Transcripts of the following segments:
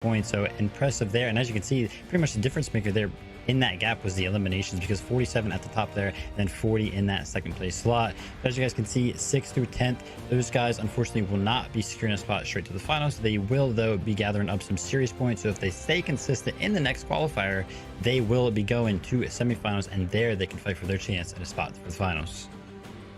points. So impressive there. And as you can see, pretty much the difference maker there in that gap was the eliminations, because 47 at the top there and then 40 in that second place slot. But as you guys can see, 6th through 10th, those guys unfortunately will not be securing a spot straight to the finals. They will though be gathering up some serious points, so if they stay consistent in the next qualifier, they will be going to semifinals, and there they can fight for their chance at a spot for the finals.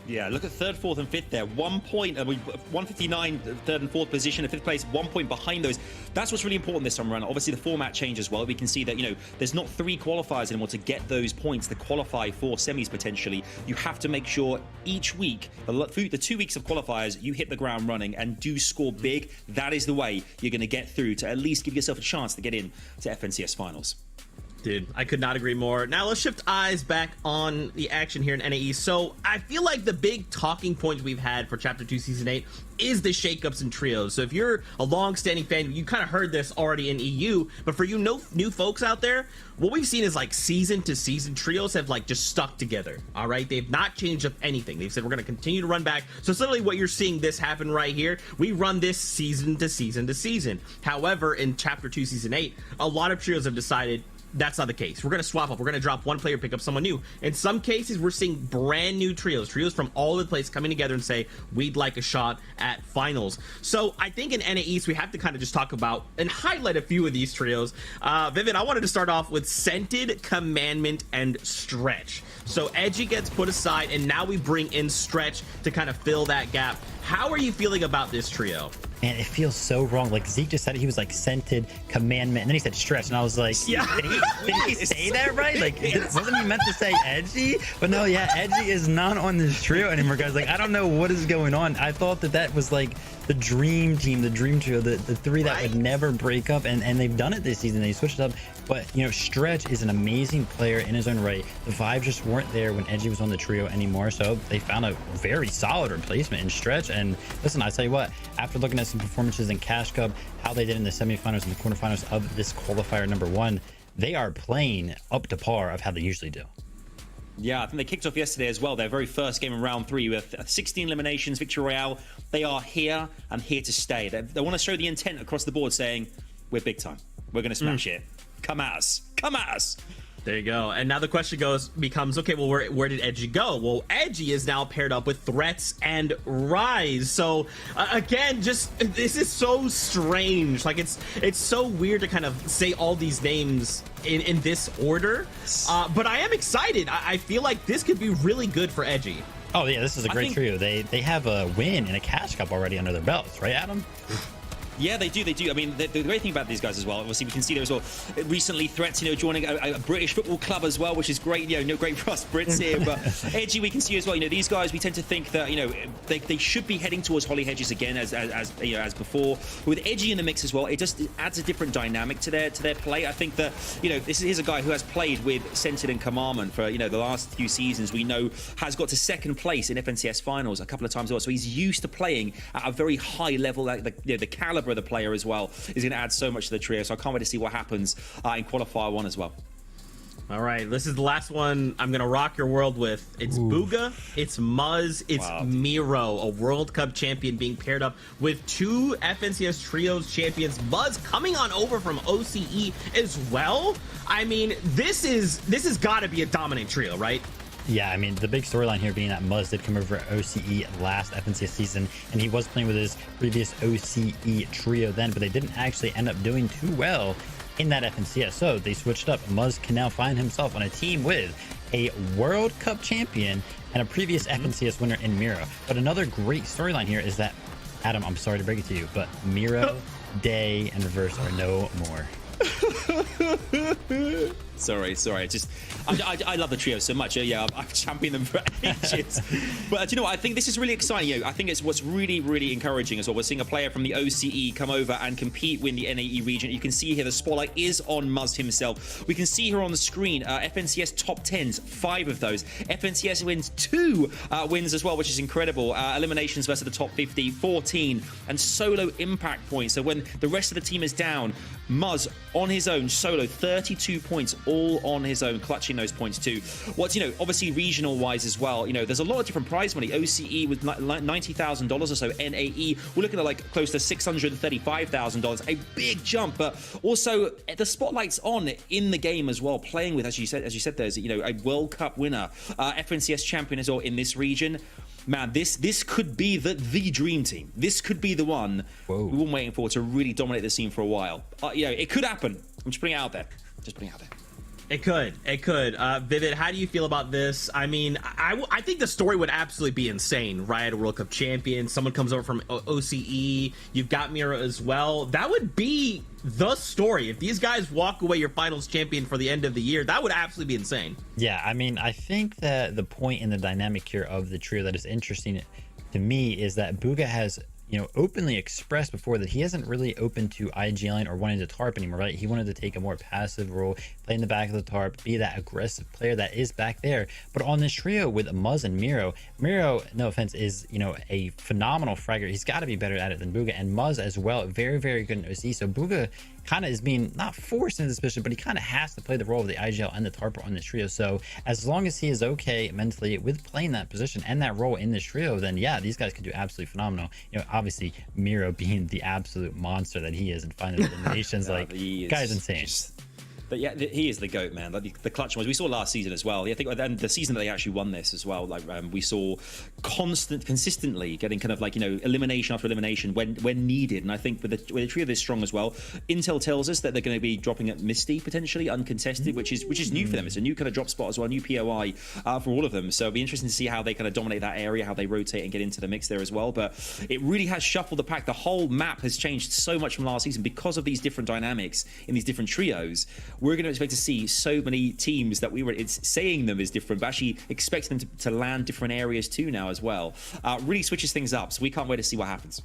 Yeah, look at 3rd, 4th, and 5th there. 1 point, 159, 3rd and 4th position, and 5th place, 1 point behind those. That's what's really important this time around. Obviously, the format changed as well. We can see that, you know, there's not 3 qualifiers anymore to get those points to qualify for semis potentially. You have to make sure each week, the 2 weeks of qualifiers, you hit the ground running and do score big. That is the way you're going to get through to at least give yourself a chance to get in to FNCS finals. Dude, I could not agree more. Now let's shift eyes back on the action here in NAE. So I feel like the big talking point we've had for Chapter 2 Season 8 is the shakeups and trios. So if you're a long-standing fan, you kind of heard this already in EU, but for you new folks out there, what we've seen is like season-to-season trios have like just stuck together, all right? They've not changed up anything. They've said we're going to continue to run back. So suddenly what you're seeing this happen right here, we run this season-to-season-to-season. However, in Chapter 2 Season 8, a lot of trios have decided that's not the case. We're going to swap up. We're going to drop one player, pick up someone new. In some cases, we're seeing brand new trios from all over the place coming together and say, we'd like a shot at finals. So I think in NAEs, we have to kind of just talk about and highlight a few of these trios. Vivid, I wanted to start off with Scented, Commandment, and Stretch. So Edgy gets put aside, and now we bring in Stretch to kind of fill that gap. How are you feeling about this trio? Man, it feels so wrong. Like Zeke just said, he was like Scented, Commandment, and then he said Stretch, and I was like, yeah, did he say that right? Like, wasn't he meant to say Edgy? But no, yeah, Edgy is not on this trio anymore, guys. Like, I don't know what is going on. I thought that was like the dream team, the dream trio, the three that would never break up, and they've done it this season. They switched up, but you know, Stretch is an amazing player in his own right. The vibes just weren't there when Edgy was on the trio anymore, so they found a very solid replacement in Stretch. And listen, I tell you what, after looking at some performances in Cash Cup, how they did in the semifinals and the quarterfinals of this qualifier number 1, they are playing up to par of how they usually do. Yeah, I think they kicked off yesterday as well. Their very first game in round 3 with 16 eliminations, Victory Royale. They are here and here to stay. They want to show the intent across the board, saying, we're big time. We're going to smash it. Come at us. Come at us. There you go. And now the question becomes, okay, well, where did Edgy go? Well, Edgy is now paired up with Threats and Rise. So again, just this is so strange. Like it's so weird to kind of say all these names in this order. But I am excited. I feel like this could be really good for Edgy. Oh yeah, this is a great trio. They have a win in a Cash Cup already under their belts, right, Adam? Yeah, they do. I mean, the great thing about these guys as well, obviously, we can see there as well. Recently, Threats, you know, joining a British football club as well, which is great. You know, great for us Brits here. But Edgy, we can see as well. You know, these guys, we tend to think that, you know, they should be heading towards Holly Hedges again, as you know, as before. But with Edgy in the mix as well, it adds a different dynamic to their play. I think that, you know, here's a guy who has played with Scented and Commandment for, you know, the last few seasons. We know has got to 2nd place in FNCS finals a couple of times as well. So he's used to playing at a very high level. Like the caliber of the player as well is going to add so much to the trio. So I can't wait to see what happens in qualifier 1 as well. All right, this is the last one I'm gonna rock your world with. It's Booga, it's Muzz, it's Miro, a World Cup champion being paired up with 2 FNCS Trios champions. Muzz coming on over from OCE as well. I mean, this has got to be a dominant trio, right? Yeah, I mean, the big storyline here being that Muzz did come over at OCE last FNCS season, and he was playing with his previous OCE trio then, but they didn't actually end up doing too well in that FNCS. So they switched up. Muzz can now find himself on a team with a World Cup champion and a previous FNCS winner in Miro. But another great storyline here is that, Adam, I'm sorry to break it to you, but Miro, Day, and Reverse are no more. Sorry. I love the trio so much. Yeah, I've championed them for ages. But do you know what? I think this is really exciting. You know, I think it's what's really encouraging as well. We're seeing a player from the OCE come over and compete with the NAE region. You can see here the spotlight is on Muzz himself. We can see here on the screen FNCS top 10s, 5 of those. FNCS wins 2 wins as well, which is incredible. Eliminations versus the top 50, 14, and solo impact points. So when the rest of the team is down, Muzz on his own solo 32 points all on his own, clutching those points too. What's, obviously regional wise as well, there's a lot of different prize money. OCE with $90,000 or so. NAE, we're looking at like close to $635,000, a big jump. But also the spotlight's on in the game as well, playing with, as you said, there's a World Cup winner, FNCS champion as well in this region. Man, this could be the dream team. This could be the one we've been waiting for to really dominate the scene for a while. It could happen. I'm just putting it out there. It could. Vivid, how do you feel about this? I mean, I think the story would absolutely be insane. Riot World Cup champion, someone comes over from OCE, you've got Mira as well. That would be the story. If these guys walk away your finals champion for the end of the year, that would absolutely be insane. Yeah, I mean, I think that the point in the dynamic here of the trio that is interesting to me is that Bugha has openly expressed before that he isn't really open to IG line or wanting to tarp anymore, right? He wanted to take a more passive role, play in the back of the tarp, be that aggressive player that is back there. But on this trio with Muzz and Miro, no offense, is a phenomenal fragger. He's got to be better at it than Bugha, and Muzz as well, very, very good in OC. So Bugha kind of is being not forced into this position, but he kind of has to play the role of the IGL and the tarper on this trio. So as long as he is okay mentally with playing that position and that role in this trio, then yeah, these guys could do absolutely phenomenal. Obviously Miro being the absolute monster that he is in final eliminations, like guy's insane. But yeah, he is the GOAT, man. Like the clutch ones we saw last season as well. I think then the season that they actually won this as well, like we saw consistently getting kind of like elimination after elimination when needed. And I think with a trio this strong as well, Intel tells us that they're going to be dropping at Misty potentially uncontested, which is new for them. It's a new kind of drop spot as well, new POI for all of them. So it'll be interesting to see how they kind of dominate that area, how they rotate and get into the mix there as well. But it really has shuffled the pack. The whole map has changed so much from last season because of these different dynamics in these different trios. We're going to expect to see so many teams that it's saying them is different, but actually expecting them to land different areas too now as well. Really switches things up, so we can't wait to see what happens.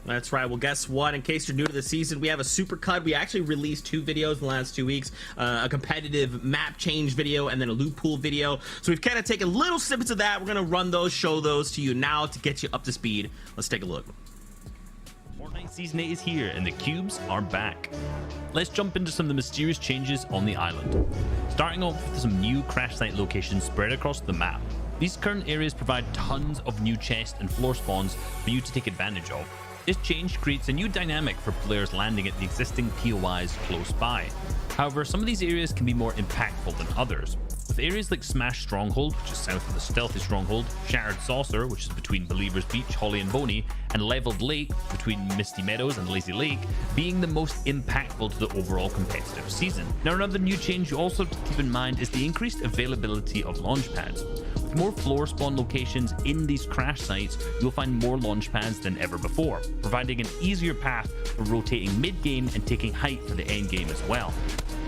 That's right. Well, guess what? In case you're new to the season, we have a super cut. We actually released 2 videos in the last 2 weeks, a competitive map change video and then a loot pool video. So we've kind of taken little snippets of that. We're going to run those, show those to you now to get you up to speed. Let's take a look. Fortnite Season 8 is here and the cubes are back. Let's jump into some of the mysterious changes on the island. Starting off with some new crash site locations spread across the map. These current areas provide tons of new chests and floor spawns for you to take advantage of. This change creates a new dynamic for players landing at the existing POIs close by. However, some of these areas can be more impactful than others. With areas like Smash Stronghold, which is south of the Stealthy Stronghold, Shattered Saucer, which is between Believers Beach, Holly and Boney, and Leveled Lake, between Misty Meadows and Lazy Lake, being the most impactful to the overall competitive season. Now, another new change you also have to keep in mind is the increased availability of launch pads. With more floor spawn locations in these crash sites, you'll find more launch pads than ever before, providing an easier path for rotating mid-game and taking height for the end game as well.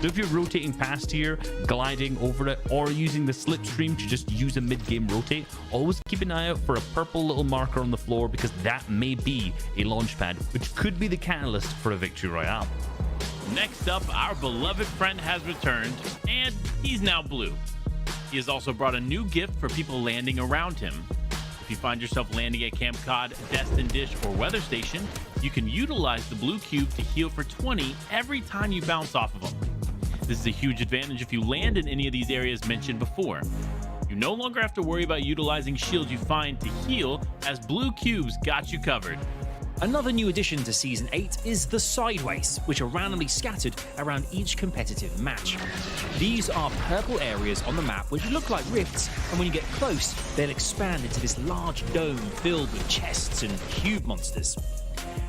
So if you're rotating past here, gliding over it, or using the slipstream to just use a mid-game rotate, always keep an eye out for a purple little marker on the floor because that may be a launch pad, which could be the catalyst for a victory royale. Next up, our beloved friend has returned, and he's now blue. He has also brought a new gift for people landing around him. If you find yourself landing at Camp Cod, Destin Dish, or Weather Station, you can utilize the blue cube to heal for 20 every time you bounce off of them. This is a huge advantage if you land in any of these areas mentioned before. You no longer have to worry about utilizing shields you find to heal, as blue cubes got you covered. Another new addition to Season 8 is the Sideways, which are randomly scattered around each competitive match. These are purple areas on the map which look like rifts, and when you get close, they'll expand into this large dome filled with chests and cube monsters.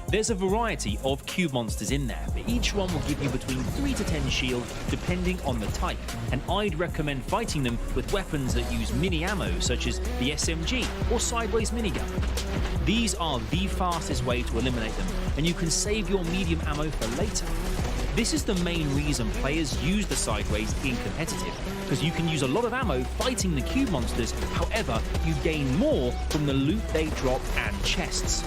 There's a variety of cube monsters in there, but each one will give you between 3 to 10 shield depending on the type, and I'd recommend fighting them with weapons that use mini ammo such as the SMG or Sideways minigun. These are the fastest way to eliminate them, and you can save your medium ammo for later. This is the main reason players use the Sideways in competitive, because you can use a lot of ammo fighting the cube monsters, however, you gain more from the loot they drop and chests.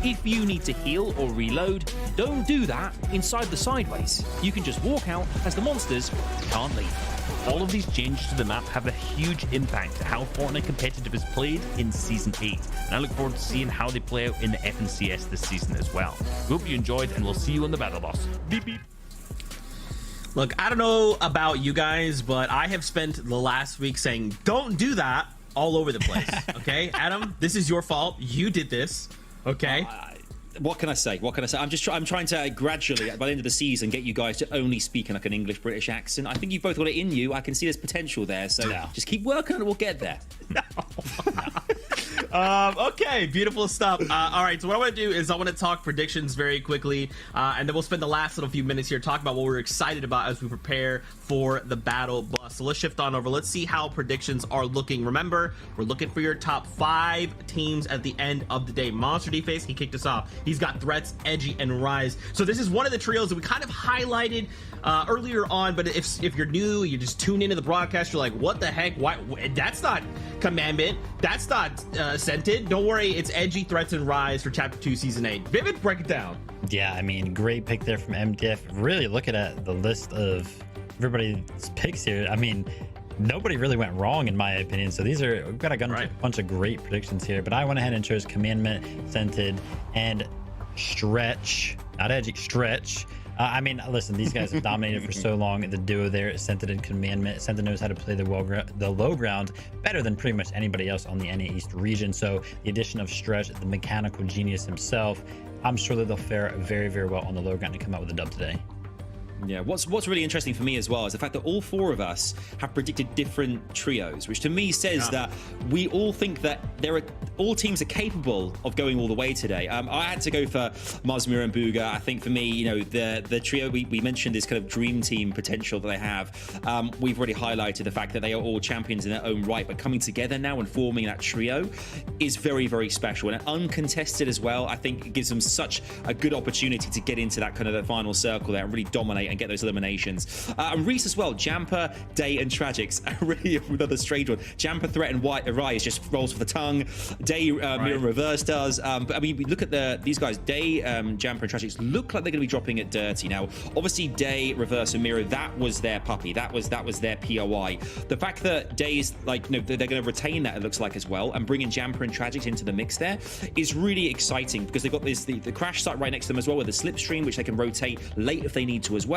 If you need to heal or reload, don't do that inside the Sideways. You can just walk out as the monsters can't leave. All of these changes to the map have a huge impact to how Fortnite competitive is played in Season 8, and I look forward to seeing how they play out in the FNCS this season as well. We hope you enjoyed, and we'll see you on the Battle Boss. Beep beep. Look, I don't know about you guys, but I have spent the last week saying, don't do that all over the place. Okay, Adam, this is your fault. You did this. Okay. What can I say? What can I say? I'm trying to gradually, by the end of the season, get you guys to only speak in like an English British accent. I think you've both got it in you. I can see there's potential there. So just keep working on it. We'll get there. Okay, beautiful stuff. All right, so what I want to do is I want to talk predictions very quickly, and then we'll spend the last little few minutes here talking about what we're excited about as we prepare for the battle bus. So let's shift on over. Let's see how predictions are looking. Remember, we're looking for your top 5 teams at the end of the day. Monster D-Face, he kicked us off. He's got Threats, Edgy, and Rise. So this is one of the trios that we kind of highlighted earlier on, but if you're new, you just tune into the broadcast, you're like, what the heck? Why? That's not Commandment. That's not Scented. Don't worry, it's Edgy, Threats, and Rise for Chapter 2, Season 8. Vivid, break it down. Yeah, I mean, great pick there from MDF. Really looking at the list of everybody's picks here. I mean, nobody really went wrong in my opinion. So we've got a bunch of great predictions here, but I went ahead and chose Commandment, Scented, and Stretch. Not Edgy, Stretch. I mean, listen, these guys have dominated for so long. The duo there, Scented and Commandment. Scented knows how to play the low ground better than pretty much anybody else on the NA East region. So the addition of Stretch, the mechanical genius himself, I'm sure that they'll fare very, very well on the low ground and come out with a dub today. Yeah, what's really interesting for me as well is the fact that all 4 of us have predicted different trios, which to me says that we all think that all teams are capable of going all the way today. I had to go for Mazmir and Booga. I think for me, you know, the trio we mentioned this kind of dream team potential that they have. We've already highlighted the fact that they are all champions in their own right, but coming together now and forming that trio is very, very special and uncontested as well. I think it gives them such a good opportunity to get into that kind of the final circle there and really dominate and get those eliminations. And Reese as well, Jamper, Day, and Tragics. Really another strange one. Jamper, Threat, and Rise just rolls for the tongue. Day, Mirror and Reverse does. But I mean, we look at these guys. Day, Jamper, and Tragics look like they're going to be dropping it dirty. Now, obviously, Day, Reverse, and Mirror, that was their puppy. That was their POI. The fact that Day's like, you know, they're going to retain that, it looks like, as well, and bringing Jamper and Tragics into the mix there is really exciting because they've got the crash site right next to them as well with the slipstream, which they can rotate late if they need to as well.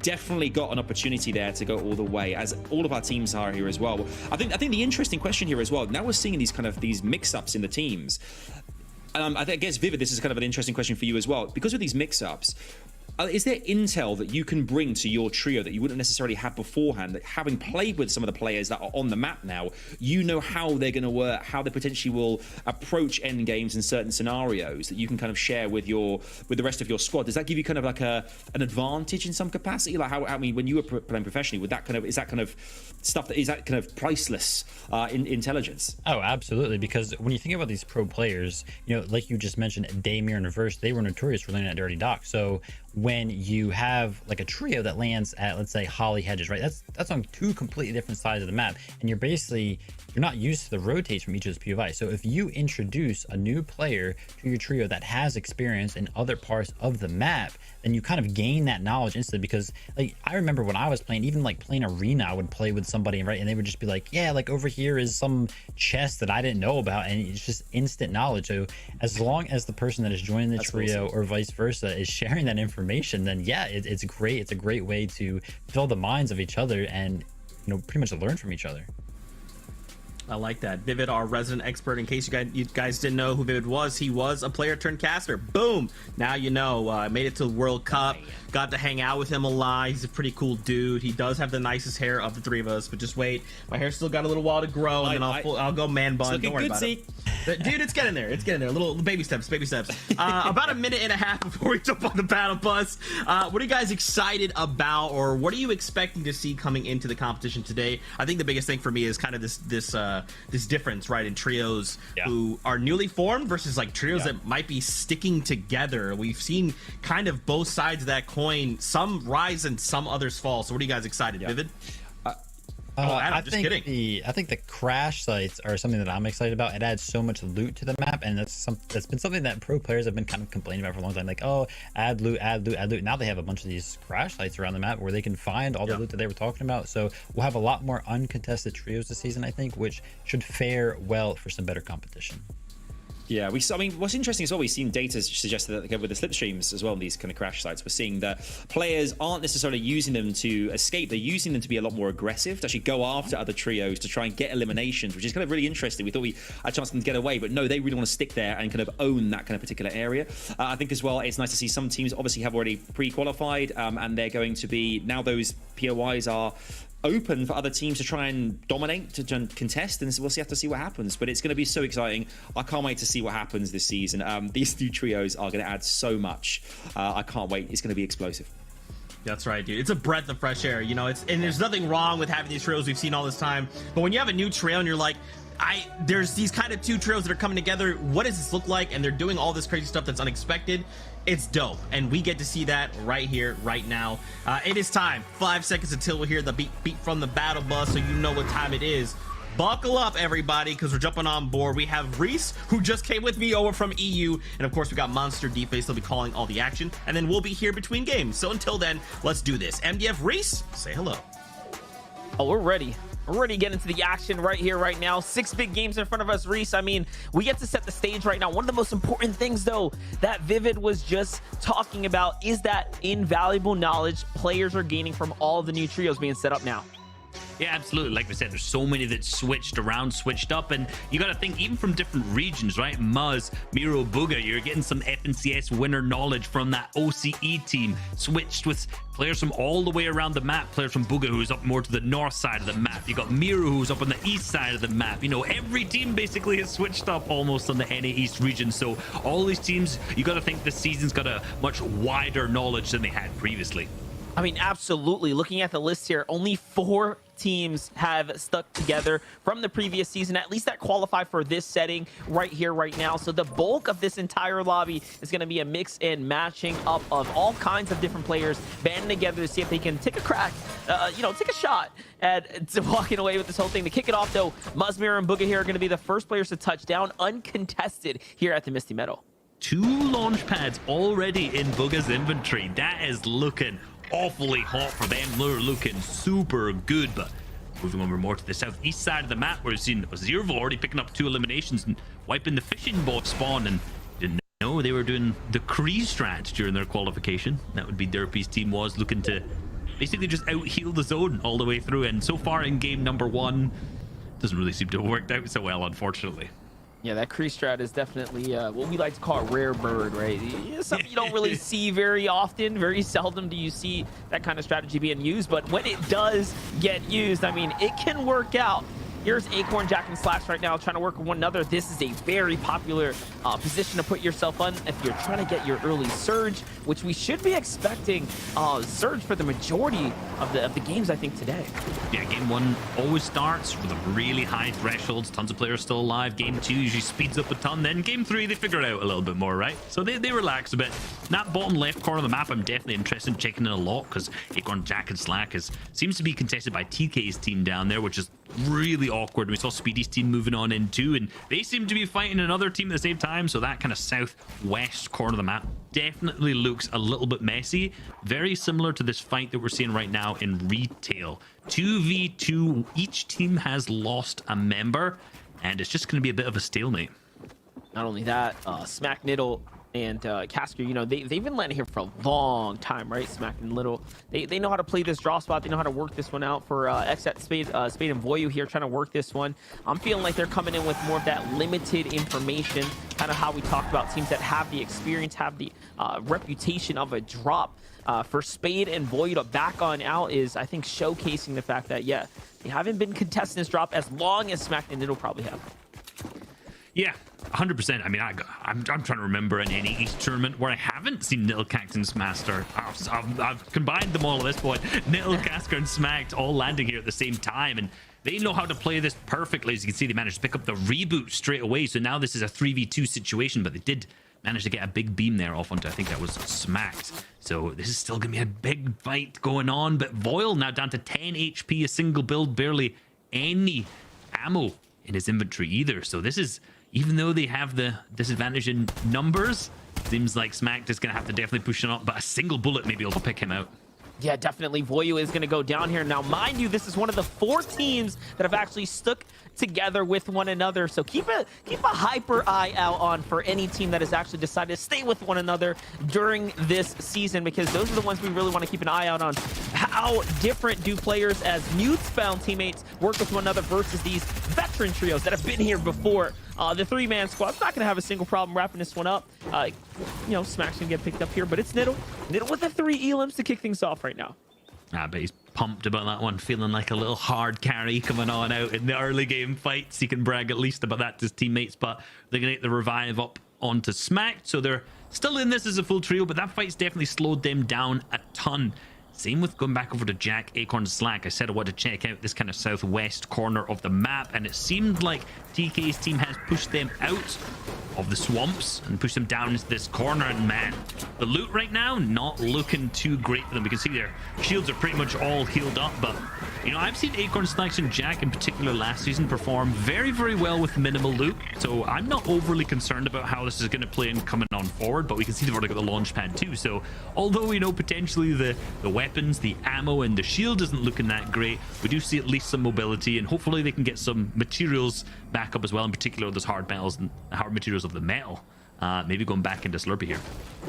Definitely got an opportunity there to go all the way, as all of our teams are here as well. I think the interesting question here as well, now we're seeing these mix-ups in the teams. I guess, Vivid, this is kind of an interesting question for you as well. Because of these mix-ups, is there intel that you can bring to your trio that you wouldn't necessarily have beforehand, that having played with some of the players that are on the map now, you know how they're going to work, how they potentially will approach end games in certain scenarios that you can kind of share with the rest of your squad? Does that give you kind of like an advantage in some capacity? Like how, I mean, when you were playing professionally, is that kind of stuff that is that kind of priceless intelligence? Oh, absolutely. Because when you think about these pro players, you know, like you just mentioned, Daymir and Reverse, they were notorious for landing at Dirty Dock. So when you have like a trio that lands at, let's say, Holly Hedges, right? That's on 2 completely different sides of the map, and you're not used to the rotates from each of those POVs. So if you introduce a new player to your trio that has experience in other parts of the map, then you kind of gain that knowledge instantly. Because like I remember when I was playing, even like playing Arena, I would play with somebody, right, and they would just be like, yeah, like over here is some chest that I didn't know about, and it's just instant knowledge. So as long as the person that is joining the trio or vice versa is sharing that information, then yeah, it's great. It's a great way to fill the minds of each other and, you know, pretty much learn from each other. I like that. Vivid, our resident expert. In case you guys didn't know who Vivid was, he was a player turned caster. Boom! Now you know. Made it to the World Cup. Got to hang out with him a lot. He's a pretty cool dude. He does have the nicest hair of the 3 of us. But just wait, my hair's still got a little while to grow, and then I'll go man bun. Don't worry about it. Dude, it's getting there. It's getting there. Little baby steps. About a minute and a half before we jump on the battle bus. What are you guys excited about, or what are you expecting to see coming into the competition today? I think the biggest thing for me is kind of this difference, right, in trios who are newly formed versus like trios that might be sticking together. We've seen kind of both sides of that coin. Some rise and some others fall. So what are you guys excited? Vivid? Adam, I think the crash sites are something that I'm excited about. It adds so much loot to the map, and that's been something that pro players have been kind of complaining about for a long time. Like, oh, add loot. Now they have a bunch of these crash sites around the map where they can find all the loot that they were talking about. So we'll have a lot more uncontested trios this season, I think, which should fare well for some better competition. Yeah, I mean, what's interesting as well, we've seen data suggest that with the slipstreams as well, these kind of crash sites, we're seeing that players aren't necessarily using them to escape. They're using them to be a lot more aggressive, to actually go after other trios, to try and get eliminations, which is kind of really interesting. We thought we had a chance to get away, but no, they really want to stick there and kind of own that kind of particular area. I think as well, it's nice to see some teams obviously have already pre-qualified, and they're going to be, now those POIs are open for other teams to try and dominate, to contest, and we'll have to see what happens. But it's going to be so exciting. I can't wait to see what happens this season. These new trios are going to add so much. I can't wait. It's going to be explosive. That's right, dude. It's a breath of fresh air, you know. And there's nothing wrong with having these trios we've seen all this time. But when you have a new trio and you're like, there's these kind of two trios that are coming together. What does this look like? And they're doing all this crazy stuff that's unexpected. It's dope, and we get to see that right here, right now. It is time. 5 seconds until we hear the beat from the battle bus, so you know what time it is. Buckle up, everybody, because we're jumping on board. We have Reese, who just came with me over from EU, and of course we got Monster D-Face. They'll be calling all the action, and then we'll be here between games. So until then, let's do this. MDF Reese, say hello. Oh, we're ready. We're ready to get into the action right here, right now. 6 big games in front of us, Reese. I mean, we get to set the stage right now. One of the most important things, though, that Vivid was just talking about is that invaluable knowledge players are gaining from all the new trios being set up now. Yeah, absolutely. Like we said, there's so many that switched around, switched up, and you got to think even from different regions, right? Muzz, Miro, Booga, you're getting some FNCS winner knowledge from that OCE team, switched with players from all the way around the map. Players from Booga, who's up more to the north side of the map. You got Miro, who's up on the east side of the map. You know, every team basically has switched up almost on the NA East region. So all these teams, you got to think this season's got a much wider knowledge than they had previously. I mean, absolutely. Looking at the list here, only 4 teams have stuck together from the previous season, at least that qualify for this setting right here, right now. So the bulk of this entire lobby is going to be a mix and matching up of all kinds of different players banding together to see if they can take a crack, take a shot at walking away with this whole thing. To kick it off, though, Muzmir and Booga here are going to be the first players to touch down uncontested here at the Misty Meadow. 2 launch pads already in Booga's inventory. That is looking awfully hot for them. They're looking super good. But moving over more to the southeast side of the map, where we've seen Zervo already picking up 2 eliminations and wiping the fishing boat spawn, and didn't know they were doing the Kree strat during their qualification. That would be Derpy's team was looking to basically just out heal the zone all the way through, and so far in game number 1 doesn't really seem to have worked out so well, unfortunately. Yeah, that Kree strat is definitely what we like to call a rare bird, right? It's something you don't really see very often. Very seldom do you see that kind of strategy being used. But when it does get used, I mean, it can work out. Here's Acorn, Jack, and Slash right now trying to work with one another. This is a very popular position to put yourself on if you're trying to get your early surge, which we should be expecting surge for the majority of the games, I think, today. Yeah, game 1 always starts with a really high thresholds. Tons of players still alive. Game 2 usually speeds up a ton. Then game 3, they figure it out a little bit more, right? So they relax a bit. That bottom left corner of the map, I'm definitely interested in checking in a lot, because Acorn, Jack, and Slack seems to be contested by TK's team down there, which is really awkward. We saw Speedy's team moving on in too, and they seem to be fighting another team at the same time. So that kind of southwest corner of the map definitely looks a little bit messy. Very similar to this fight that we're seeing right now in retail. 2v2, each team has lost a member, and it's just going to be a bit of a stalemate. Not only that, Smack Niddle and Casker, they've been landing here for a long time, right? Smack and Little, they know how to play this draw spot. They know how to work this one out. For X at Spade and Voyu here trying to work this one. I'm feeling like they're coming in with more of that limited information, kind of how we talked about teams that have the experience, have the reputation of a drop. For Spade and Voyu to back on out is, I think, showcasing the fact that, yeah, they haven't been contesting this drop as long as Smack and Niddle probably have. Yeah, 100%. I mean, I'm trying to remember an NA East tournament where I haven't seen Nittle, Cactus, Master. I've combined them all at this point. Nittle, Casker, and Smacked all landing here at the same time, and they know how to play this perfectly. As you can see, they managed to pick up the reboot straight away. So now this is a 3v2 situation, but they did manage to get a big beam there off onto, I think that was Smacked. So this is still going to be a big fight going on, but Voil now down to 10 HP, a single build, barely any ammo in his inventory either. So this is, even though they have the disadvantage in numbers, seems like Smacked is going to have to definitely push it up, but a single bullet may be able to pick him out. Yeah, definitely. Voyu is going to go down here. Now, mind you, this is one of the 4 teams that have actually stuck together with one another. So keep a hyper eye out on for any team that has actually decided to stay with one another during this season, because those are the ones we really want to keep an eye out on. How different do players as mutes-bound teammates work with one another versus these veteran trios that have been here before? The 3-man squad's not going to have a single problem wrapping this one up. You know, Smack's going to get picked up here, but it's Niddle. Niddle with the 3 elims to kick things off right now. But he's pumped about that one, feeling like a little hard carry coming on out in the early game fights. He can brag at least about that to his teammates, but they're going to get the revive up onto Smack, so they're still in this as a full trio, but that fight's definitely slowed them down a ton. Same with going back over to Jack, Acorn, Slack. I said I wanted to check out this kind of southwest corner of the map, and it seemed like TK's team has pushed them out of the swamps and pushed them down into this corner. And man, the loot right now not looking too great for them. We can see their shields are pretty much all healed up, but you know, I've seen Acorn, Slacks, and Jack in particular last season perform very, very well with minimal loot, so I'm not overly concerned about how this is going to play in coming on forward. But we can see they've already got the launch pad too, so although we know potentially the weapons, the ammo, and the shield isn't looking that great, we do see at least some mobility, and hopefully they can get some materials back up as well, in particular those hard metals and hard materials of the metal. Maybe going back into Slurpee here.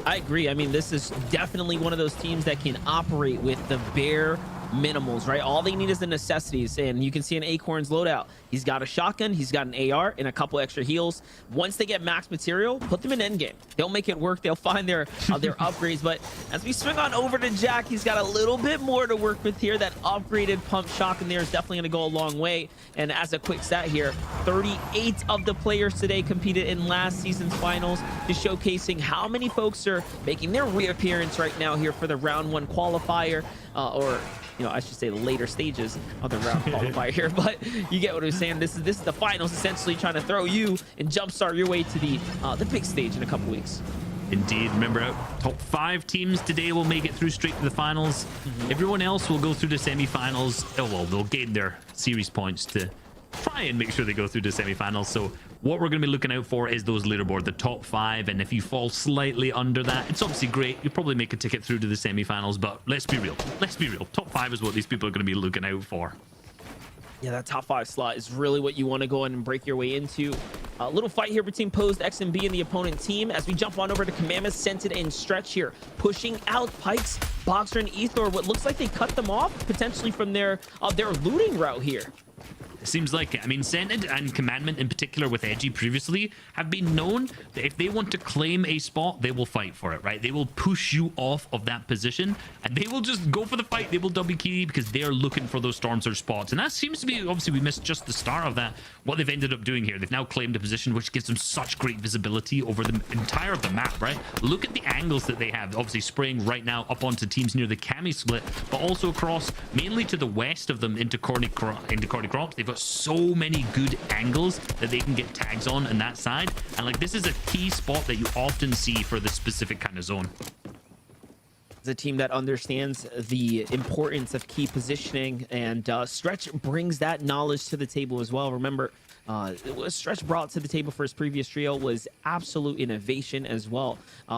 I agree. I mean, this is definitely one of those teams that can operate with the bare minimals, right? All they need is the necessities, and you can see an Acorn's loadout. He's got a shotgun, he's got an AR, and a couple extra heals. Once they get max material, put them in endgame. They'll make it work. They'll find their upgrades. But as we swing on over to Jack, he's got a little bit more to work with here. That upgraded pump shotgun there is definitely going to go a long way. And as a quick stat here, 38 of the players today competed in last season's finals, just showcasing how many folks are making their reappearance right now here for the round 1 qualifier, or you know, I should say the later stages of the round qualifier here, but you get what I'm saying. This is the finals, essentially trying to throw you and jumpstart your way to the big stage in a couple weeks. Indeed. Remember, top 5 teams today will make it through straight to the finals. Everyone else will go through the semifinals. Oh, well, they'll gain their series points to try and make sure they go through the semifinals. So what we're going to be looking out for is those leaderboard, the top 5, and if you fall slightly under that, it's obviously great. You'll probably make a ticket through to the semifinals, but let's be real. Let's be real. Top 5 is what these people are going to be looking out for. Yeah, that top 5 slot is really what you want to go in and break your way into. A little fight here between Posed, XMB, and the opponent team as we jump on over to Commandment, Scented, and Stretch here, pushing out Pikes, Boxer, and Ethor. What looks like they cut them off potentially from their looting route here. It seems like it. I mean, Scented and Commandment in particular with Edgy previously have been known that if they want to claim a spot, they will fight for it, right? They will push you off of that position and they will just go for the fight. They will double key because they're looking for those Storm Surge spots. And that seems to be, obviously we missed just the start of that, what they've ended up doing here. They've now claimed a position which gives them such great visibility over the entire of the map, right? Look at the angles that they have, obviously spraying right now up onto teams near the Cami split, but also across mainly to the west of them into Corny Crocs. They've got so many good angles that they can get tags on that side, and like this is a key spot that you often see for this specific kind of zone. It's a team that understands the importance of key positioning, and Stretch brings that knowledge to the table as well. Remember, what Stretch brought to the table for his previous trio was absolute innovation as well.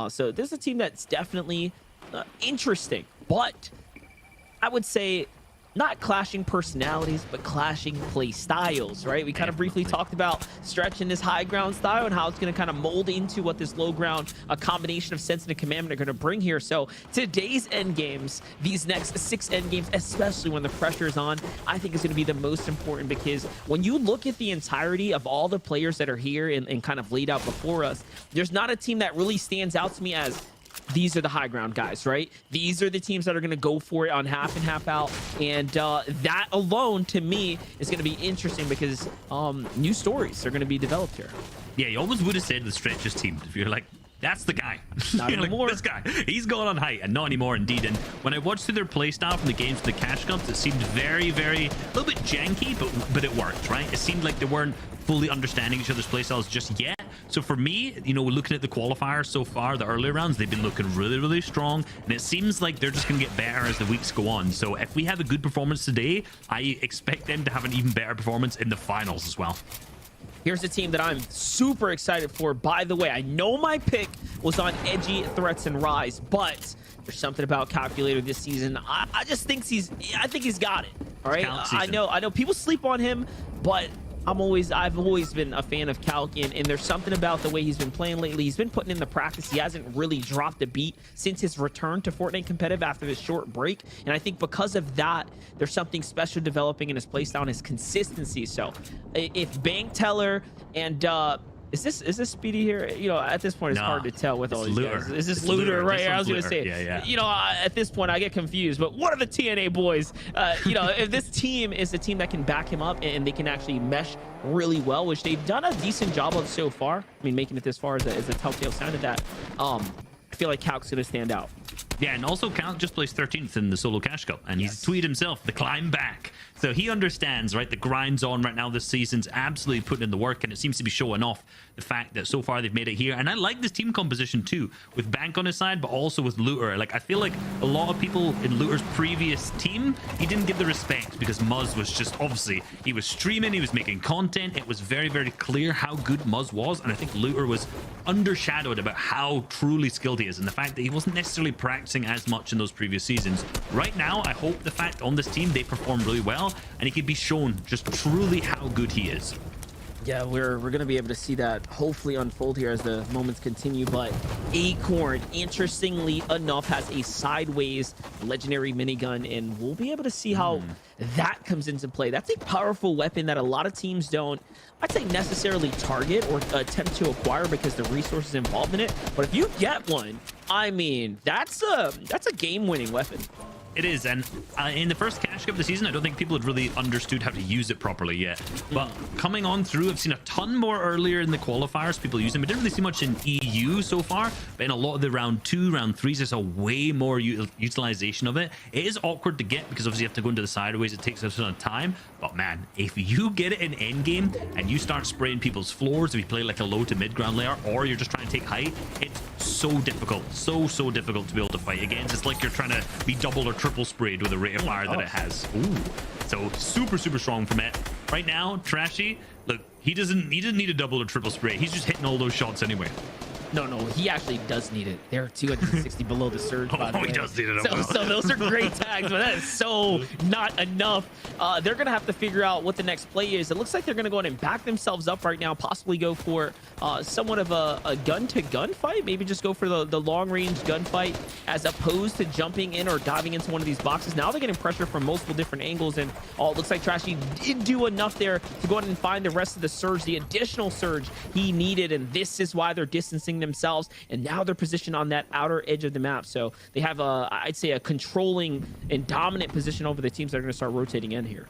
So this is a team that's definitely interesting, but I would say not clashing personalities, but clashing play styles, right? We kind of briefly talked about Stretch and his high ground style and how it's going to kind of mold into what this low ground, a combination of Sense and Commandment, are going to bring here. So today's end games, these next 6 end games, especially when the pressure is on, I think is going to be the most important, because when you look at the entirety of all the players that are here and kind of laid out before us, there's not a team that really stands out to me as these are the high ground guys, right? These are the teams that are going to go for it on half and half out, and that alone to me is going to be interesting because new stories are going to be developed here. Yeah, you always would have said the Stretch's team if you're like, that's the guy. Not anymore. Like, this guy, he's gone on height, and not anymore indeed. And when I watched through their play style from the games to the cash cups, it seemed very, very, a little bit janky, but it worked, right? It seemed like they weren't fully understanding each other's play styles just yet. So for me, you know, looking at the qualifiers so far, the earlier rounds, they've been looking really, really strong, and it seems like they're just going to get better as the weeks go on. So if we have a good performance today, I expect them to have an even better performance in the finals as well. Here's a team that I'm super excited for. By the way, I know my pick was on Edgy, Threats, and Rise, but There's something about Calculator this season. I just think I think he's got it. All right. I know people sleep on him, but I've always been a fan of Calc, and there's something about the way he's been playing lately. He's been putting in the practice. He hasn't really dropped a beat since his return to Fortnite competitive after this short break. And I think because of that, there's something special developing in his playstyle and his consistency. So if Bank Teller and is this Speedy here? You know, at this point, it's hard to tell with all these guys. Is this Looter right here? I was going to say, yeah. you know, at this point, I get confused. But what are the TNA boys? You know, if this team is the team that can back him up and they can actually mesh really well, which they've done a decent job of so far. I mean, making it this far is a telltale sign of that. I feel like Calc's going to stand out. Yeah, and also Calc just placed 13th in the solo cash cup, and he's tweeted himself the climb back. So he understands, right? The grind's on right now. This season's absolutely putting in the work, and it seems to be showing off the fact that so far they've made it here. And I like this team composition too, with Bank on his side, but also with Looter. Like, I feel like a lot of people in Looter's previous team, he didn't give the respect because Muzz was just, obviously, he was streaming, he was making content. It was very, very clear how good Muzz was, and I think Looter was undershadowed about how truly skilled he is, and the fact that he wasn't necessarily practicing as much in those previous seasons. Right now, I hope the fact on this team they perform really well, and he could be shown just truly how good he is. Yeah, we're going to be able to see that hopefully unfold here as the moments continue. But Acorn, interestingly enough, has a sideways legendary minigun, and we'll be able to see how that comes into play. That's a powerful weapon that a lot of teams don't, I'd say, necessarily target or attempt to acquire because the resources involved in it. But if you get one, I mean, that's a game-winning weapon. It is, and in the first cash cup of the season, I don't think people had really understood how to use it properly yet. But coming on through, I've seen a ton more earlier in the qualifiers, people using it. We didn't really see much in EU so far, but in a lot of the round 2, round 3s, there's a way more utilization of it. It is awkward to get because obviously you have to go into the sideways. It takes a ton of time, but man, if you get it in endgame and you start spraying people's floors, if you play like a low to mid ground layer, or you're just trying to take height, it's so difficult, so difficult to be able to fight against. It's like you're trying to be double or triple sprayed with the rate of fire that it has. Ooh, so super strong from it. Right now, Trashy, look, he doesn't need a double or triple spray. He's just hitting all those shots anyway. No, he actually does need it. They're 260 below the surge, by the way. He does need it. So those are great tags, but that is so not enough. They're going to have to figure out what the next play is. It looks like they're going to go in and back themselves up right now, possibly go for somewhat of a gun-to-gun fight. Maybe just go for the long-range gunfight as opposed to jumping in or diving into one of these boxes. Now they're getting pressure from multiple different angles, and it looks like Trashy did do enough there to go ahead and find the rest of the surge, the additional surge he needed, and this is why they're distancing themselves, and now they're positioned on that outer edge of the map. So they have I'd say a controlling and dominant position over the teams that are going to start rotating in here.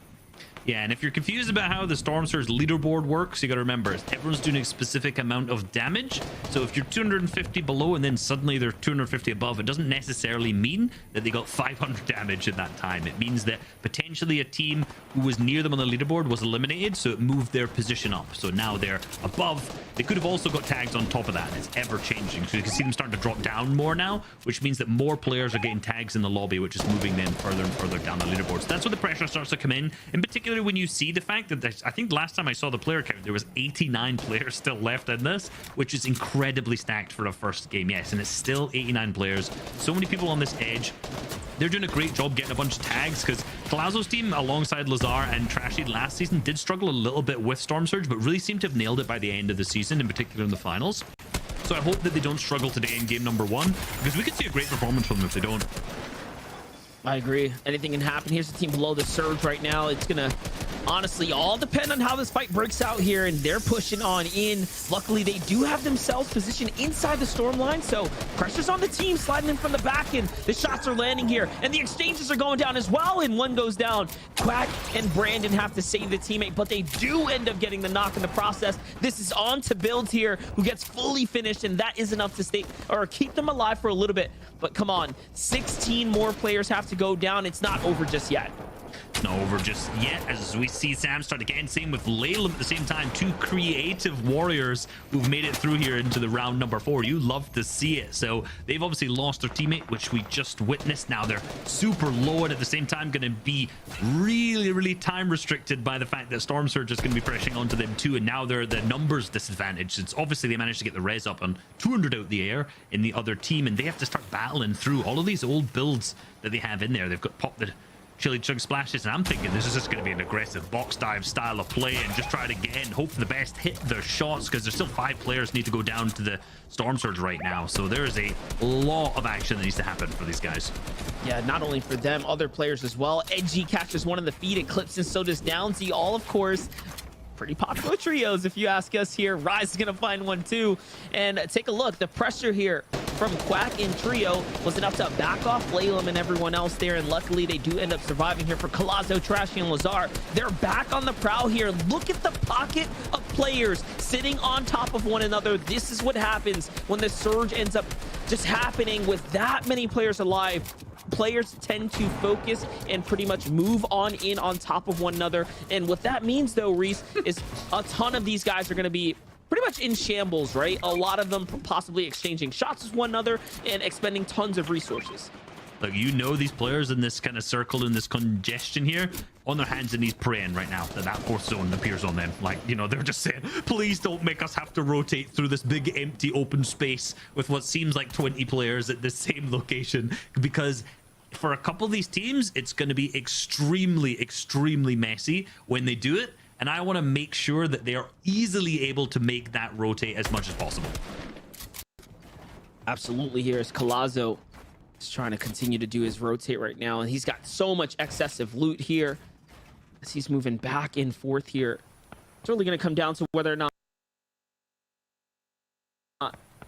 Yeah, and if you're confused about how the Storm Surge leaderboard works, you got to remember everyone's doing a specific amount of damage. So if you're 250 below and then suddenly they're 250 above, it doesn't necessarily mean that they got 500 damage at that time. It means that potentially a team who was near them on the leaderboard was eliminated, so it moved their position up. So now they're above. They could have also got tags on top of that. It's ever changing, so you can see them starting to drop down more now, which means that more players are getting tags in the lobby, which is moving them further and further down the leaderboard. So that's where the pressure starts to come in particular when you see the fact that I think last time I saw the player count, there was 89 players still left in this, which is incredibly stacked for a first game. Yes, and it's still 89 players. So many people on this edge. They're doing a great job getting a bunch of tags because Palazzo's team alongside Lazar and Trashy last season did struggle a little bit with Storm Surge, but really seemed to have nailed it by the end of the season, in particular in the finals. So I hope that they don't struggle today in game number 1, because we could see a great performance from them if they don't. I agree. Anything can happen. Here's the team below the surge right now. It's gonna honestly all depend on how this fight breaks out here, and they're pushing on in. Luckily, they do have themselves positioned inside the storm line, so pressure's on the team, sliding in from the back, and the shots are landing here, and the exchanges are going down as well, and one goes down. Quack and Brandon have to save the teammate, but they do end up getting the knock in the process. This is on to Builds here, who gets fully finished, and that is enough to stay or keep them alive for a little bit. But come on, 16 more players have to go down. It's not over just yet. not over just yet, as we see Sam start again. Same with Laylam at the same time. Two creative warriors who've made it through here into the round number 4. You love to see it. So they've obviously lost their teammate, which we just witnessed. Now they're super low, and at the same time going to be really time restricted by the fact that Storm Surge is going to be pressing onto them too, and now they're the numbers disadvantage. It's obviously they managed to get the res up on 200 out the air in the other team, and they have to start battling through all of these old builds that they have in there. They've got popped the chili chug splashes, and I'm thinking this is just going to be an aggressive box dive style of play and just try to again hope for the best, hit their shots, because there's still 5 players need to go down to the Storm Surge right now. So there is a lot of action that needs to happen for these guys. Yeah, not only for them, other players as well. Edgy catches one in the feed, and Clips, and so does Downsy. All, of course, pretty popular trios, if you ask us here. Rise is going to find one too. And take a look. The pressure here from Quack in trio was enough to back off Laylam and everyone else there. And luckily, they do end up surviving here for Colazo, Trashy, and Lazar. They're back on the prowl here. Look at the pocket of players sitting on top of one another. This is what happens when the surge ends up just happening with that many players alive. Players tend to focus and pretty much move on in on top of one another. And what that means, though, Reese, is a ton of these guys are going to be pretty much in shambles, right? A lot of them possibly exchanging shots with one another and expending tons of resources. Like, you know, these players in this kind of circle, in this congestion here, on their hands and knees praying right now that 4th zone appears on them. Like, you know, they're just saying, please don't make us have to rotate through this big empty open space with what seems like 20 players at the same location, because for a couple of these teams, it's going to be extremely messy when they do it. And I want to make sure that they are easily able to make that rotate as much as possible. Absolutely. Here is Colazo. He's trying to continue to do his rotate right now, and he's got so much excessive loot here as he's moving back and forth here. It's really going to come down to whether or not,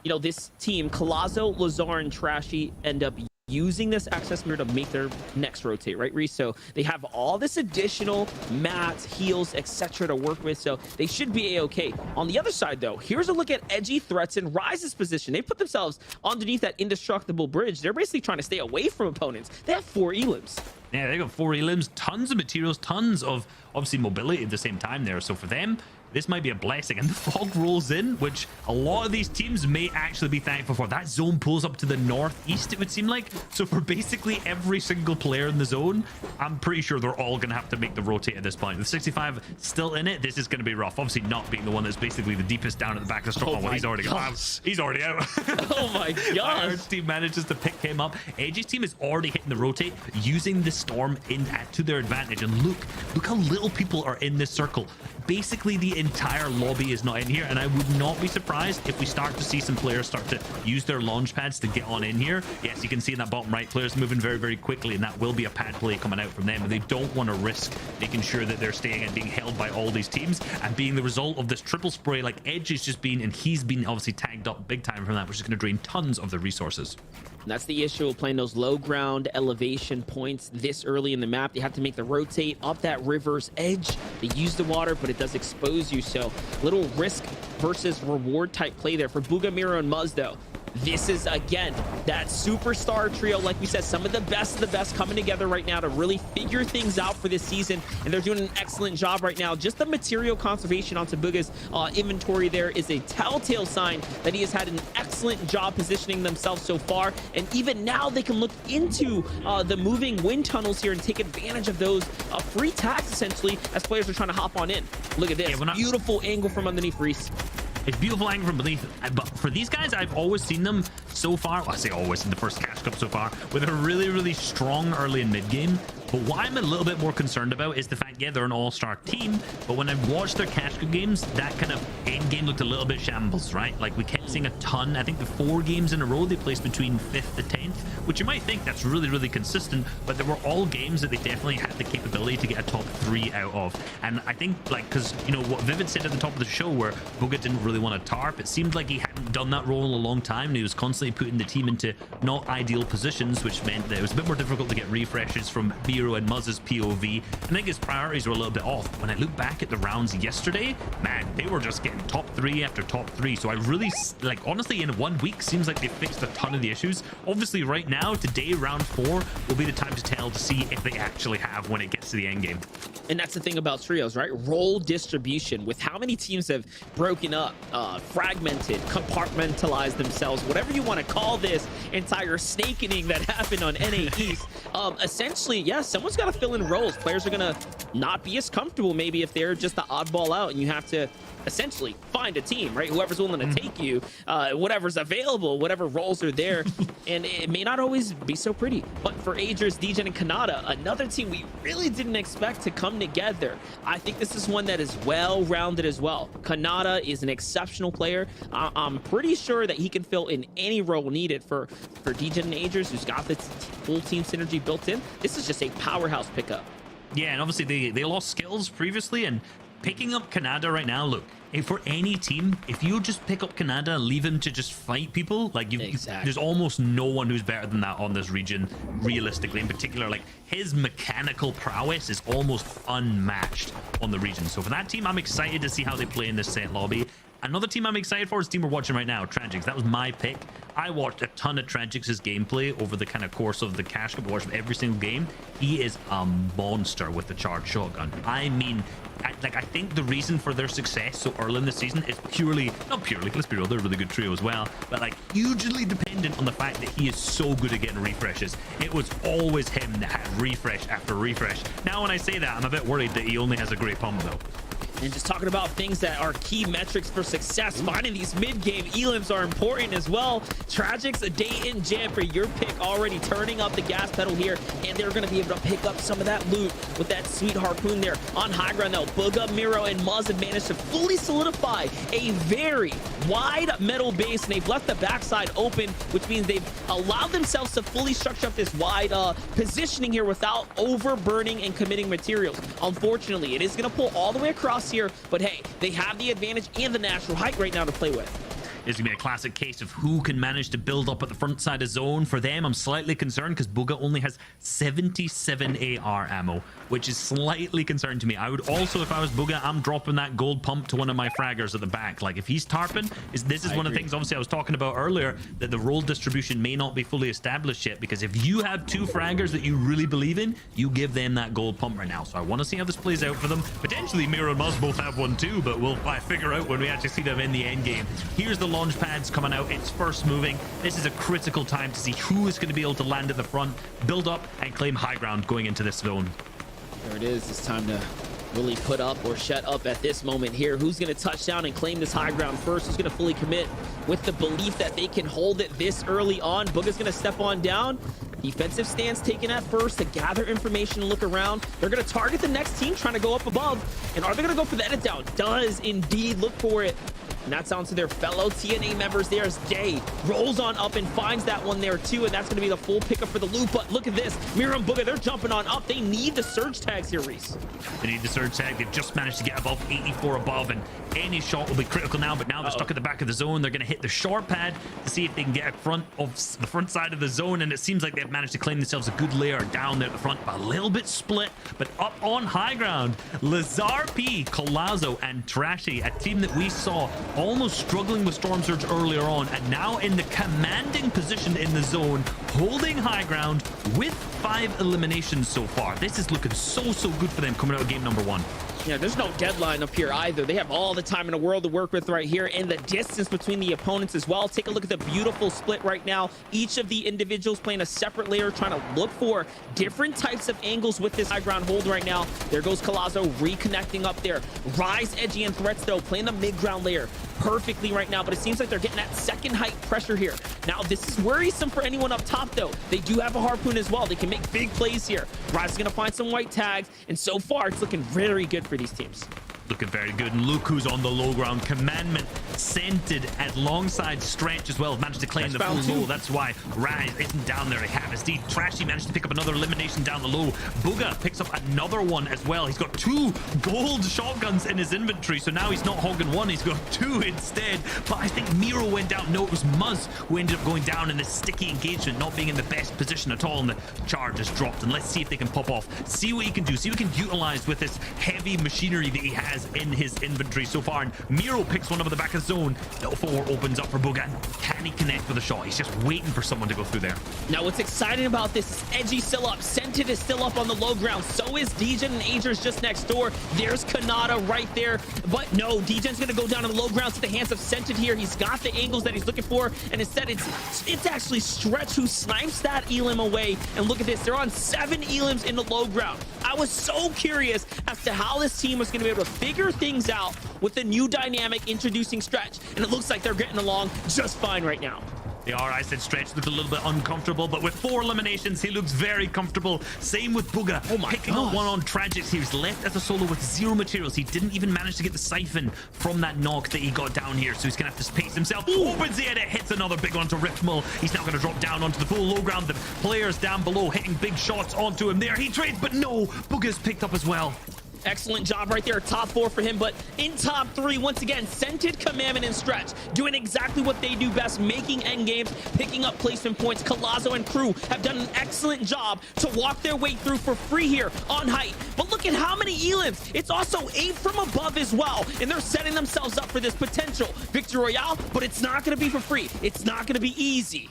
you know, this team, Colazo, Lazar, and Trashy, end up using this excess mirror to make their next rotate, right, Reese? So they have all this additional mats, heals, etc. to work with, so they should be a-okay. On the other side, though, here's a look at Edgy, Threats, and Rise's position. They put themselves underneath that indestructible bridge. They're basically trying to stay away from opponents. They have 4 elims. Yeah, they got 4 elims, tons of materials, tons of obviously mobility at the same time there. So for them, this might be a blessing. And the fog rolls in, which a lot of these teams may actually be thankful for. That zone pulls up to the northeast, it would seem like. So for basically every single player in the zone, I'm pretty sure they're all going to have to make the rotate at this point. With 65 still in it, this is going to be rough. Obviously not being the one that's basically the deepest down at the back of the storm. Well, he's already out. He's already out. Oh my gosh. Our team manages to pick him up. Edgy's team is already hitting the rotate, using the storm to their advantage. And look how little people are in this circle. Basically, the entire lobby is not in here, and I would not be surprised if we start to see some players start to use their launch pads to get on in here. Yes, you can see in that bottom right, players moving very quickly, and that will be a pad play coming out from them. And they don't want to risk making sure that they're staying and being held by all these teams and being the result of this triple spray like Edge has just been, and he's been obviously tagged up big time from that, which is going to drain tons of the resources. And that's the issue of playing those low ground elevation points this early in the map. You have to make the rotate up that river's edge. They use the water, but it does expose you. So little risk versus reward type play there for Bugha, Miro, and Muzz, though. This is, again, that superstar trio. Like we said, some of the best coming together right now to really figure things out for this season. And they're doing an excellent job right now. Just the material conservation onto Bugha's inventory there is a telltale sign that he has had an excellent job positioning themselves so far. And even now they can look into the moving wind tunnels here and take advantage of those free tags, essentially, as players are trying to hop on in. Look at this. Yeah, beautiful angle from underneath, Reese. It's beautiful angle from beneath, but for these guys, I've always seen them so far, well, I say always, in the first Cash Cup so far, with a really strong early and mid game. But what I'm a little bit more concerned about is the fact, yeah, they're an all-star team, but when I've watched their Cash Cup games, that kind of end game looked a little bit shambles, right? Like, we kept seeing a ton. I think the 4 games in a row, they placed between 5th to 10th, which you might think that's really consistent, but there were all games that they definitely had the capability to get a top 3 out of. And I think, like, because, you know, what Vivid said at the top of the show, where Bugha didn't really want to tarp, it seemed like he hadn't done that role in a long time, and he was constantly putting the team into not ideal positions, which meant that it was a bit more difficult to get refreshes from Miro and Muzz's POV. I think his priorities were a little bit off. When I look back at the rounds yesterday, man, they were just getting top 3 after top 3. So I really, like, honestly, in 1 week, seems like they fixed a ton of the issues. Obviously, right now, now, today, round 4, will be the time to tell to see if they actually have when it gets to the end game. And that's the thing about trios, right? Role distribution. With how many teams have broken up, fragmented, compartmentalized themselves, whatever you want to call this entire snakening that happened on NAE. Essentially, yeah, someone's got to fill in roles. Players are going to not be as comfortable maybe if they're just the oddball out, and you have to essentially find a team, right? Whoever's willing to take you, whatever's available, whatever roles are there. And it may not always be so pretty. But for Agers, Degen, and Kanata, another team we really didn't expect to come together. I think this is one that is well-rounded as well. Kanata is an exceptional player. I'm pretty sure that he can fill in any role needed for Degen and Agers, who's got the full team synergy built in. This is just a powerhouse pickup. Yeah, and obviously they lost skills previously, and picking up Kanada right now, look, if for any team, if you just pick up Kanada, leave him to just fight people, like there's almost no one who's better than that on this region, realistically. In particular, like his mechanical prowess is almost unmatched on the region. So for that team, I'm excited to see how they play in this set lobby. Another team I'm excited for is the team we're watching right now, Tragics. That was my pick. I watched a ton of Tragics' gameplay over the kind of course of the Cash Cup. I watched every single game. He is a monster with the charged shotgun. I mean, I think the reason for their success so early in the season is not purely, let's be real, they're a really good trio as well, but like hugely dependent on the fact that he is so good at getting refreshes. It was always him that had refresh after refresh. Now when I say that, I'm a bit worried that he only has a great pump though. And just talking about things that are key metrics for success, finding these mid-game elims are important as well. Tragics, a day in jam for your pick, already turning up the gas pedal here, and they're going to be able to pick up some of that loot with that sweet harpoon there. On high ground though, Booga, Miro, and Muzz have managed to fully solidify a very wide metal base, and they've left the backside open, which means they've allowed themselves to fully structure up this wide positioning here without overburning and committing materials. Unfortunately, it is going to pull all the way across here, but hey, they have the advantage and the natural height right now to play with. It's gonna be a classic case of who can manage to build up at the front side of zone. For them, I'm slightly concerned because Booga only has 77 AR ammo, which is slightly concerning to me. I would also, if I was Booga, I'm dropping that gold pump to one of my fraggers at the back. Like if he's tarping, this is one of the things obviously I was talking about earlier, that the role distribution may not be fully established yet, because if you have 2 fraggers that you really believe in, you give them that gold pump right now. So I want to see how this plays out for them. Potentially Miro and Muzz both have one too, but we'll figure out when we actually see them in the end game. Here's the launch pads coming out. It's first moving. This is a critical time to see who is going to be able to land at the front, build up, and claim high ground going into this zone. There it is. It's time to really put up or shut up at this moment here. Who's going to touch down and claim this high ground first? Who's going to fully commit with the belief that they can hold it this early on? Booga's going to step on down. Defensive stance taken at first to gather information and look around. They're going to target the next team trying to go up above. And are they going to go for the edit down? Does indeed look for it. And that's down to their fellow TNA members there as Day rolls on up and finds that one there too. And that's going to be the full pickup for the loop. But look at this. Miro and Booga, they're jumping on up. They need the surge tags here, Reese. They need the surge tag. They've just managed to get above 84 above, and any shot will be critical now. But now they're stuck at the back of the zone. They're going to hit the short pad to see if they can get in front of the front side of the zone. And it seems like they've managed to claim themselves a good layer down there at the front, a little bit split, but up on high ground. Lazar P, Colazo, and Trashy, a team that we saw almost struggling with Storm Surge earlier on, and now in the commanding position in the zone, holding high ground with 5 eliminations so far. This is looking so good for them coming out of game number 1. Yeah, there's no deadline up here either. They have all the time in the world to work with right here, and the distance between the opponents as well. Take a look at the beautiful split right now. Each of the individuals playing a separate layer, trying to look for different types of angles with this high ground hold right now. There goes Colazo reconnecting up there. Rise, Edgy, and Threats, though, playing the mid-ground layer perfectly right now, but it seems like they're getting that second height pressure here. Now, this is worrisome for anyone up top, though. They do have a harpoon as well. They can make big plays here. Rise is going to find some white tags, and so far, it's looking very good for these teams. Looking very good. And look who's on the low ground. Commandment scented alongside Stretch as well. Managed to claim the full low. That's why Rise isn't down there. They have indeed. Trashy managed to pick up another elimination down the low. Booga picks up another one as well. He's got 2 gold shotguns in his inventory, so now he's not hogging 1. He's got 2 instead. But I think Miro went down. No, it was Muzz who ended up going down in this sticky engagement, not being in the best position at all. And the charge is dropped. And let's see if they can pop off. See what he can do. See what he can utilize with this heavy machinery that he has in his inventory so far. And Miro picks one up at the back of the zone. Little 4 opens up for Booga. Can he connect with a shot? He's just waiting for someone to go through there. Now, what's exciting about this is Edgy's still up. Scented is still up on the low ground. So is Degen, and Ager's just next door. There's Kanata right there. But no, Degen's going to go down on the low ground to the hands of Scented here. He's got the angles that he's looking for. And instead, it's actually Stretch who snipes that Elim away. And look at this. They're on 7 Elims in the low ground. I was so curious as to how this team was going to be able to figure things out with the new dynamic introducing Stretch. And it looks like they're getting along just fine right now. They are. I said Stretch looked a little bit uncomfortable, but with 4 eliminations, he looks very comfortable. Same with Booga. Oh my Picking up one on Tragics. He was left as a solo with 0 materials. He didn't even manage to get the siphon from that knock that he got down here, so he's going to have to pace himself. Opens the edit, hits another big one to Riftmull. He's now going to drop down onto the full low ground. The players down below hitting big shots onto him there. He trades, but no, Booga's picked up as well. Excellent job right there. Top 4 for him, but in top 3, once again, Scented, Commandment, and Stretch doing exactly what they do best, making end games, picking up placement points. Colazo and crew have done an excellent job to walk their way through for free here on height. But look at how many Elims. It's also 8 from above as well, and they're setting themselves up for this potential victory royale, but it's not going to be for free. It's not going to be easy.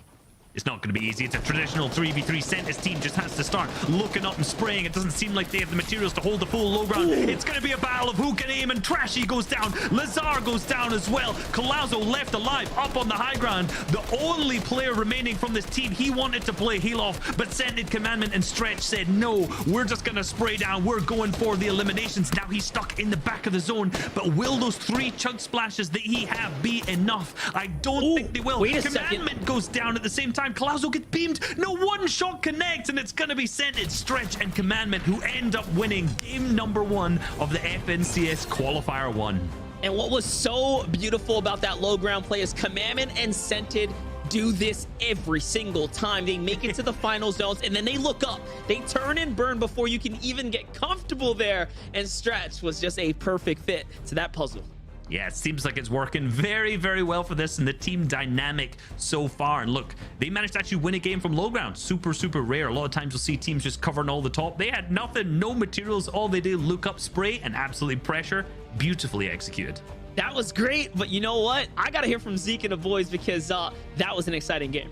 It's not going to be easy. It's a traditional 3v3. Sentis team just has to start looking up and spraying. It doesn't seem like they have the materials to hold the full low ground. It's going to be a battle of who can aim, and Trashy goes down. Lazar goes down as well. Colazo left alive up on the high ground. The only player remaining from this team, he wanted to play heal off, but Scented, Commandment, and Stretch said, no, we're just going to spray down. We're going for the eliminations. Now he's stuck in the back of the zone, but will those 3 chug splashes that he have be enough? I don't think they will. Wait a Commandment second. goes down at the same time. Colazo gets beamed. No, 1 shot connects, and it's going to be Scented, Stretch, and Commandment who end up winning game number 1 of the FNCS Qualifier 1. And what was so beautiful about that low ground play is Commandment and Scented do this every single time. They make it to the final zones, and then they look up. They turn and burn before you can even get comfortable there. And Stretch was just a perfect fit to that puzzle. Yeah, it seems like it's working very, very well for this and the team dynamic so far. And look, they managed to actually win a game from low ground. Super, super rare. A lot of times you'll see teams just covering all the top. They had nothing, no materials. All they did, look up, spray, and absolutely pressure. Beautifully executed. That was great, but you know what? I got to hear from Zeke and the boys because that was an exciting game.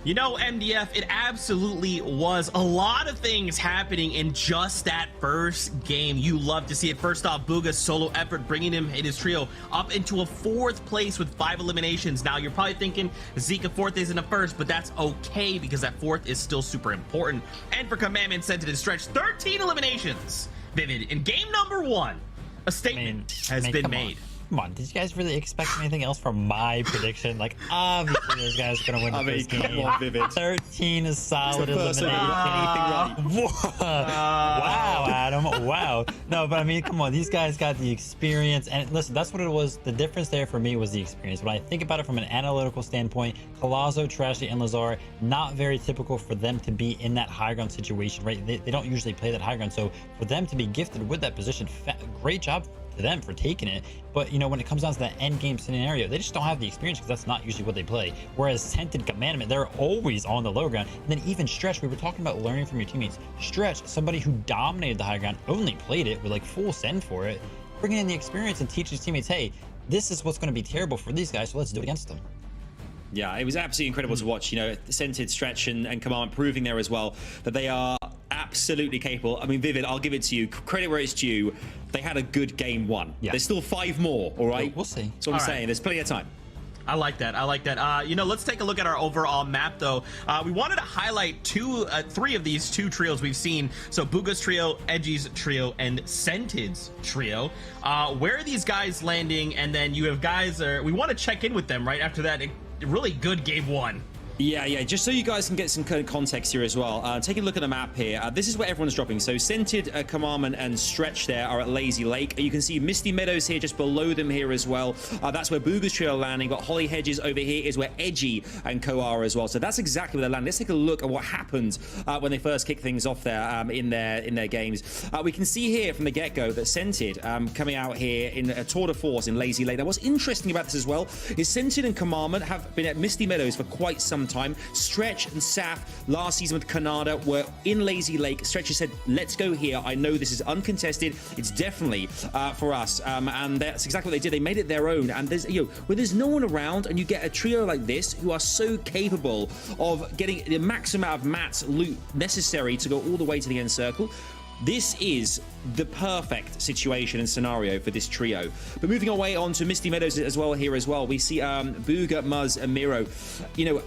You know, MDF, it absolutely was. A lot of things happening in just that first game. You love to see it. First off, Booga's solo effort, bringing him and his trio up into a 4th place with 5 eliminations. Now, you're probably thinking Zeke 4th isn't a first, but that's okay because that 4th is still super important. And for Commandment, Scented, and Stretch, 13 eliminations. Vivid, in game number 1, a statement has been made. Come on, did you guys really expect anything else from my prediction? Like, obviously those guys are going to win the first game. Come on, Vivid. 13 is solid elimination. Anything right. Wow, Adam. Wow. No, but I mean, come on. These guys got the experience. And listen, that's what it was. The difference there for me was the experience. When I think about it from an analytical standpoint, Colazo, Trashy, and Lazar, not very typical for them to be in that high ground situation, right? They don't usually play that high ground. So for them to be gifted with that position, great job to them for taking it. But you know, when it comes down to that end game scenario, they just don't have the experience because that's not usually what they play. Whereas Scented, Commandment, they're always on the low ground. And then even Stretch, we were talking about learning from your teammates. Stretch, somebody who dominated the high ground, only played it with like full send for it, bringing in the experience and teach his teammates, hey, this is what's going to be terrible for these guys, so let's do it against them. Yeah, it was absolutely incredible to watch. You know, Scented, Stretch, and Command proving there as well that they are absolutely capable. I mean, Vivid, I'll give it to you. Credit where it's due. They had a good game 1. Yeah. There's still 5 more, all right? We'll see. That's what I'm saying. There's plenty of time. I like that. I like that. You know, let's take a look at our overall map, though. We wanted to highlight 3 of these 2 trios we've seen. So Booga's trio, Edgy's trio, and Scented's trio. Where are these guys landing? And then you have guys, we want to check in with them right after that. Really good game 1. Yeah, just so you guys can get some kind of context here as well. Take a look at the map here. This is where everyone's dropping. So Scented, Commandment, and Stretch there are at Lazy Lake. You can see Misty Meadows here just below them here as well. That's where Booga's trio are landing. Got Holly Hedges over here is where Edgy and Co are as well. So that's exactly where they're landing. Let's take a look at what happened when they first kicked things off there in their games. We can see here from the get-go that Scented coming out here in a tour de force in Lazy Lake. Now, what's interesting about this as well is Scented and Commandment have been at Misty Meadows for quite some time. Stretch and Saf last season with Canada were in Lazy Lake. Stretch has said, let's go here. I know this is uncontested. It's definitely for us. And that's exactly what they did. They made it their own. And there's, when there's no one around and you get a trio like this who are so capable of getting the maximum amount of mats loot necessary to go all the way to the end circle, this is the perfect situation and scenario for this trio. But moving away on to Misty Meadows as well here as well. We see Booga, Muzz, and Miro.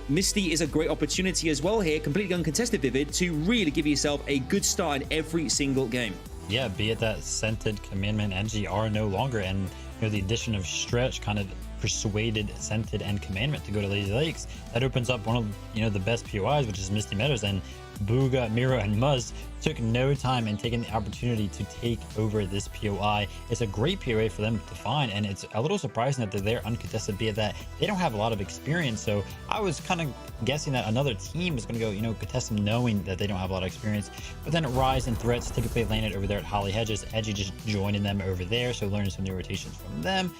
Misty is a great opportunity as well here, completely uncontested, Vivid, to really give yourself a good start in every single game. Yeah, be it that Scented, Commandment, and NG are no longer, and the addition of Stretch kind of persuaded Scented and Commandment to go to Lazy Lakes. That opens up one of the best POIs, which is Misty Meadows, and Booga, Miro, and Muzz took no time in taking the opportunity to take over this POI. It's a great POA for them to find, and it's a little surprising that they're there uncontested, be it that they don't have a lot of experience. So I was kind of guessing that another team was going to go, contest them knowing that they don't have a lot of experience. But then Rise and Threats typically landed over there at Holly Hedges. Edgy just joining them over there, so learning some new rotations from them.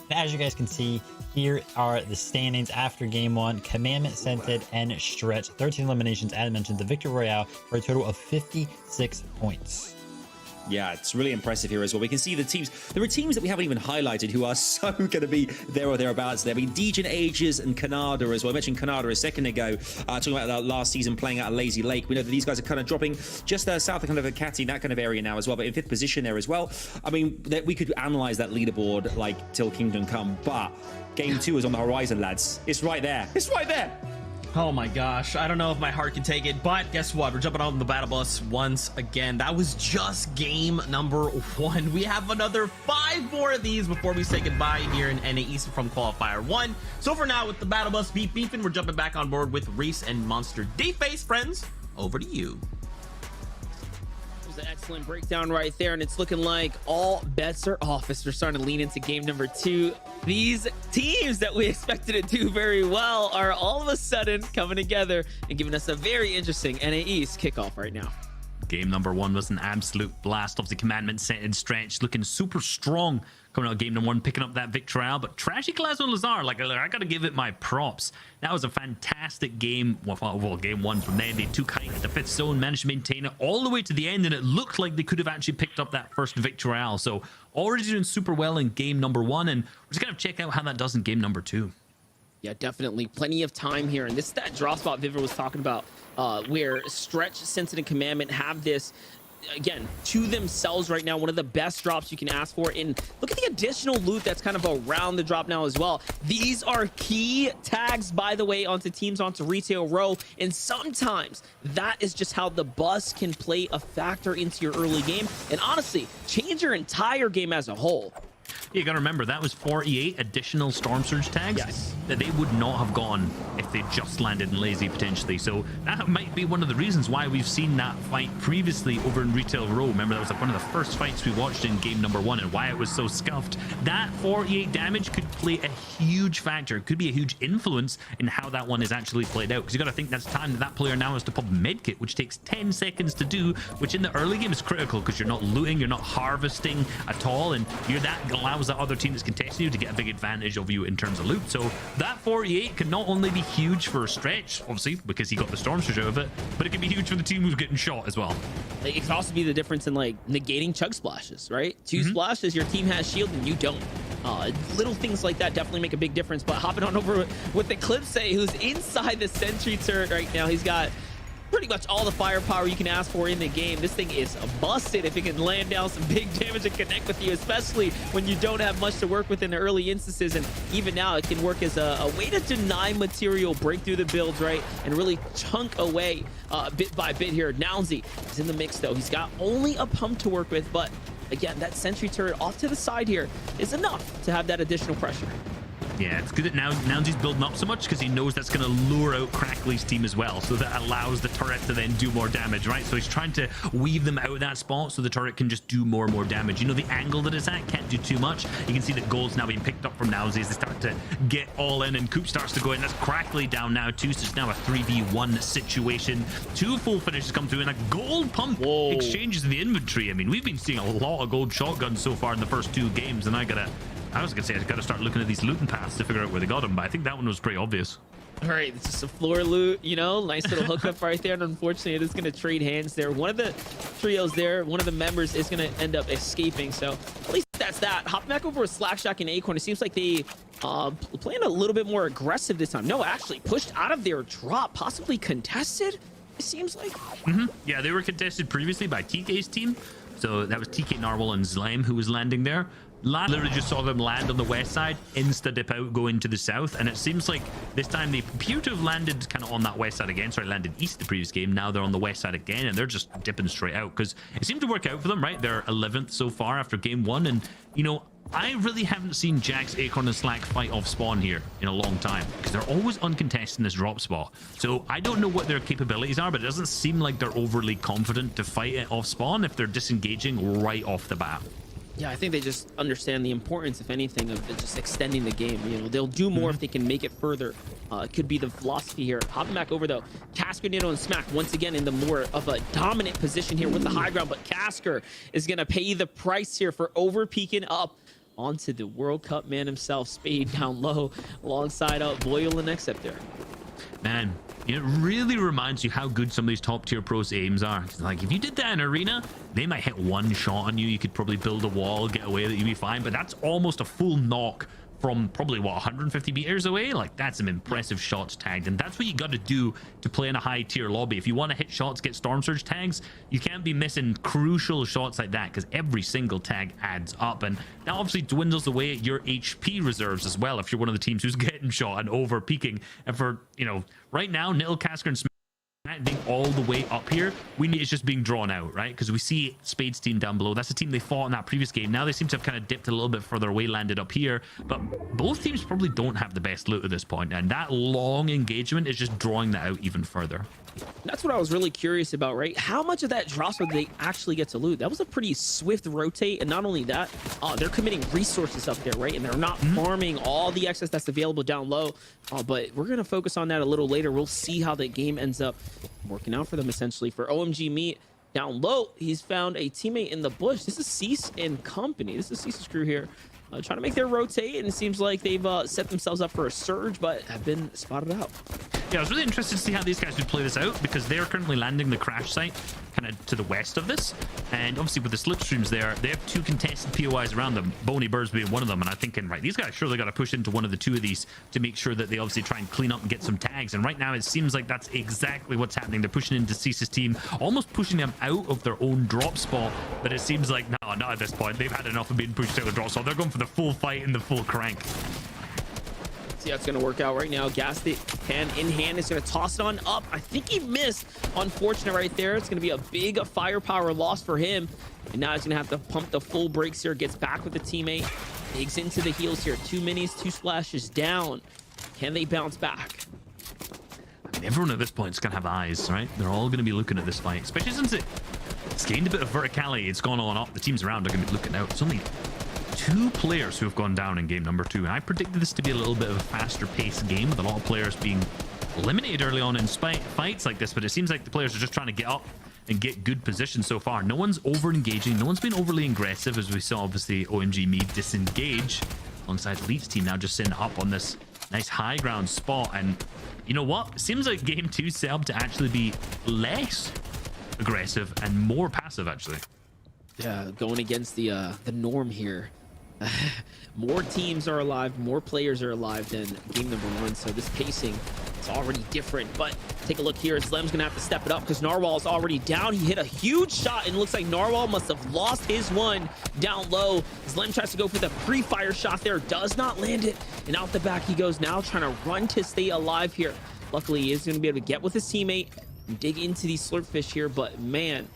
And as you guys can see, here are the standings after game one. Commandment, Scented, and Stretch. 13 eliminations, as mentioned, the Victory Royale for a total of 56 points. Yeah, it's really impressive here as well. We can see the teams. There are teams that we haven't even highlighted who are so going to be there or thereabouts. There be Degen Ages and Canada as well. I mentioned Canada a second ago, talking about that last season playing out of Lazy Lake. We know that these guys are kind of dropping just south of kind of Akati, that kind of area now as well, but in 5th position there as well. I mean, we could analyze that leaderboard like till Kingdom Come, but game 2 is on the horizon, lads. It's right there. It's right there. Oh my gosh, I don't know if my heart can take it, but guess what? We're jumping on the battle bus once again. That was just game number 1. We have another 5 more of these before we say goodbye here in NAE from Qualifier 1. So for now, with the battle bus beefing, we're jumping back on board with Reese and Monster D-Face. Friends, over to you. An excellent breakdown right there, and it's looking like all bets are off as we're starting to lean into game number 2. These teams that we expected to do very well are all of a sudden coming together and giving us a very interesting NAE's kickoff right now. Game number 1 was an absolute blast. Obviously, Commandment, Scented, Stretch looking super strong coming out of game number 1, picking up that victory. But Trashy Clazo Lazar, I got to give it my props. That was a fantastic game. Well, game 1 from there. They took height at the 5th zone, managed to maintain it all the way to the end, and it looked like they could have actually picked up that first victory. So already doing super well in game number 1, and we're just going to check out how that does in game number 2. Yeah, definitely plenty of time here, and this is that drop spot Vivid was talking about, where Stretch, Scented, and Commandment have this again to themselves right now. One of the best drops you can ask for, and look at the additional loot that's kind of around the drop now as well. These are key tags, by the way, onto teams, onto Retail Row, and sometimes that is just how the bus can play a factor into your early game, and honestly change your entire game as a whole. You gotta remember, that was 48 additional Storm Surge tags that they would not have gone if they just landed in Lazy, potentially. So that might be one of the reasons why we've seen that fight previously over in Retail Row. Remember, that was like one of the first fights we watched in game number 1, and why it was so scuffed. That 48 damage could play a huge factor. It could be a huge influence in how that one is actually played out, because you gotta think that's time that player now has to pop medkit, which takes 10 seconds to do, which in the early game is critical because you're not looting, you're not harvesting at all, and that allows that other team that's contesting you to get a big advantage of you in terms of loot. So that 48 can not only be huge for Stretch, obviously because he got the Storm Surge out of it, but it can be huge for the team who's getting shot as well. It can also be the difference in negating chug splashes, right? 2 splashes, your team has shield and you don't. Little things like that definitely make a big difference. But hopping on over with Eclipse, who's inside the sentry turret right now. He's got pretty much all the firepower you can ask for in the game. This thing is busted if it can land down some big damage and connect with you, especially when you don't have much to work with in the early instances. And even now, it can work as a way to deny material, break through the builds, right? And really chunk away bit by bit here. Nounsy is in the mix, though. He's got only a pump to work with, but again, that sentry turret off to the side here is enough to have that additional pressure. Yeah, it's good that now Nounsy's building up so much because he knows that's going to lure out Crackley's team as well. So that allows the turret to then do more damage, right? So he's trying to weave them out of that spot so the turret can just do more and more damage. You know, the angle that it's at can't do too much. You can see that gold's now being picked up from Nounsy as they start to get all in, and Coop starts to go in. That's Crackley down now too, so it's now a 3v1 situation. 2 full finishes come through and a gold pump exchanges in the inventory. I mean, we've been seeing a lot of gold shotguns so far in the first 2 games, and I was gonna say I gotta start looking at these looting paths to figure out where they got them, but I think that one was pretty obvious. All right, it's just a floor loot, you know, nice little hookup right there. And unfortunately, it is going to trade hands there. One of the trios there, one of the members is going to end up escaping. So at least that's that. Hopping back over with Slackjack and Acorn, it seems like they playing a little bit more aggressive this time. No, actually pushed out of their drop, possibly contested, it seems like. Yeah, they were contested previously by TK's team. So that was TK, Narwhal, and Slime who was landing there. Literally just saw them land on the west side, insta-dip out, go into the south, and it seems like this time they appear to have landed kind of on that west side again. Sorry, landed east the previous game. Now they're on the west side again, and they're just dipping straight out because it seemed to work out for them, right? They're 11th so far after game 1, and, you know, I really haven't seen Jax, Acorn, and Slack fight off spawn here in a long time because they're always uncontested in this drop spot. So I don't know what their capabilities are, but it doesn't seem like they're overly confident to fight it off spawn if they're disengaging right off the bat. Yeah, I think they just understand the importance, if anything, of just extending the game. You know, they'll do more if they can make it further. It could be the philosophy here. Hopping back over, though. Casker, Nito, and Smack once again in the more of a dominant position here with the high ground, but Casker is going to pay the price here for over-peeking up onto the World Cup man himself, Spade down low, alongside Boyle and X up there. Man, it really reminds you how good some of these top tier pros aims are. Like if you did that in arena, they might hit one shot on you. You could probably build a wall, get away, that you'd be fine. But that's almost a full knock from probably what, 150 meters away. Like that's some impressive shots tagged, and that's what you got to do to play in a high tier lobby. If you want to hit shots, get storm surge tags, you can't be missing crucial shots like that because every single tag adds up, and that obviously dwindles away at your HP reserves as well if you're one of the teams who's getting shot and over peaking. And for, you know, right now, Nittle, Casker, and being all the way up here, it's just being drawn out, right? Because we see Spade's team down below. That's the team they fought in that previous game. Now they seem to have kind of dipped a little bit further away, landed up here, but both teams probably don't have the best loot at this point, and that long engagement is just drawing that out even further. That's what I was really curious about, right? How much of that drop did they actually get to loot? That was a pretty swift rotate, and not only that, they're committing resources up there, right? And they're not farming all the excess that's available down low, but we're going to focus on that a little later. We'll see how the game ends up working out for them, essentially. For OMG Meat down low, he's found a teammate in the bush. This is Cease and company. This is Cease's crew here. Trying to make their rotate, and it seems like they've set themselves up for a surge, but have been spotted out. Yeah, I was really interested to see how these guys would play this out because they're currently landing the crash site kind of to the west of this, and obviously with the slipstreams there, they have two contested POIs around them, Bony Birds being one of them, and I'm thinking, right, these guys surely got to push into one of the two of these to make sure that they obviously try and clean up and get some tags, and right now it seems like that's exactly what's happening. They're pushing into Cease's team, almost pushing them out of their own drop spot, but it seems like, no, not at this point. They've had enough of being pushed out of the drop spot. They're going for the full fight and the full crank. See how it's going to work out right now. Gassed it, hand in hand, is going to toss it on up. I think he missed. Unfortunate right there. It's going to be a big firepower loss for him. And now he's going to have to pump the full brakes here. Gets back with the teammate. Digs into the heels here. 2 minis, 2 splashes down. Can they bounce back? I mean, everyone at this point is going to have eyes, right? They're all going to be looking at this fight, especially since it's gained a bit of verticality. It's gone on up. The teams around are going to be looking out. It's only 2 players who have gone down in game number 2, and I predicted this to be a little bit of a faster paced game with a lot of players being eliminated early on in fights like this, but it seems like the players are just trying to get up and get good position so far. No one's over engaging, no one's been overly aggressive, as we saw obviously OMG Me disengage alongside Elite's team now just sitting up on this nice high ground spot. And you know what, it seems like game 2 set up to actually be less aggressive and more passive actually. Yeah, going against the norm here. More teams are alive, more players are alive than game number 1, so this pacing is already different. But take a look here. Slem's gonna have to step it up because Narwhal is already down. He hit a huge shot, and it looks like Narwhal must have lost his one down low. Slem tries to go for the pre-fire shot there, does not land it, and out the back he goes, now trying to run to stay alive here. Luckily he is going to be able to get with his teammate and dig into these slurpfish here, but man,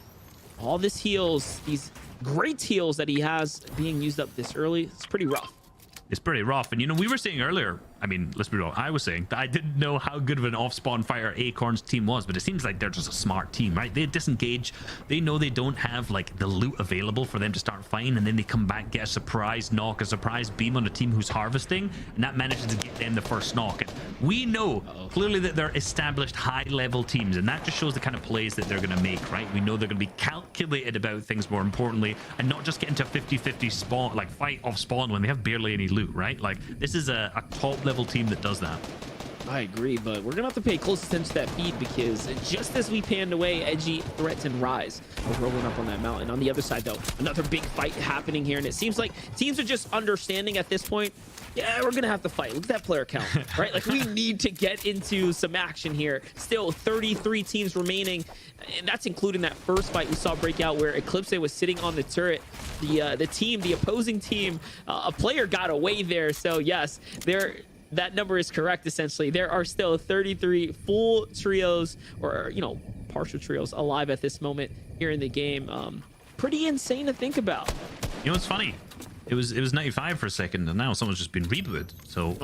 all this heals, these great heals that he has being used up this early, it's pretty rough. It's pretty rough. And you know, we were saying earlier, I mean, let's be real, I was saying that I didn't know how good of an off-spawn fire Acorn's team was, but it seems like they're just a smart team, right? They disengage, they know they don't have like the loot available for them to start fighting, and then they come back, get a surprise knock, a surprise beam on a team who's harvesting, and that manages to get them the first knock. And we know clearly that they're established high-level teams, and that just shows the kind of plays that they're going to make, right? We know they're going to be calculated about things more importantly, and not just get into a 50-50 spawn, like fight off spawn when they have barely any loot, right? Like this is a top level team that does that. I agree, but we're gonna have to pay close attention to that feed because just as we panned away, Edgy threatened Rise of rolling up on that mountain. On the other side, though, another big fight happening here, and it seems like teams are just understanding at this point. Yeah, we're gonna have to fight. Look at that player count, right? Like we need to get into some action here. Still 33 teams remaining, and that's including that first fight we saw break out where Eclipse was sitting on the turret. The opposing team, a player got away there. So yes, that number is correct. Essentially, there are still 33 full trios or partial trios alive at this moment here in the game. Pretty insane to think about. You know what's funny? It was 95 for a second, and now someone's just been rebooted. So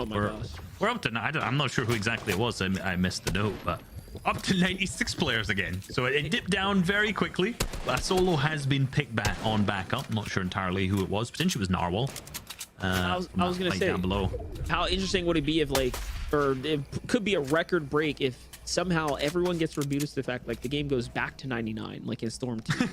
we're up to. I'm not sure who exactly it was. I missed the note, but up to 96 players again. So it dipped down very quickly. But Solo has been picked back up. I'm not sure entirely who it was. Potentially it was Narwhal. I was gonna say, down below. How interesting would it be if or it could be a record break if somehow everyone gets rebooted to the fact like the game goes back to 99 like in Storm 2.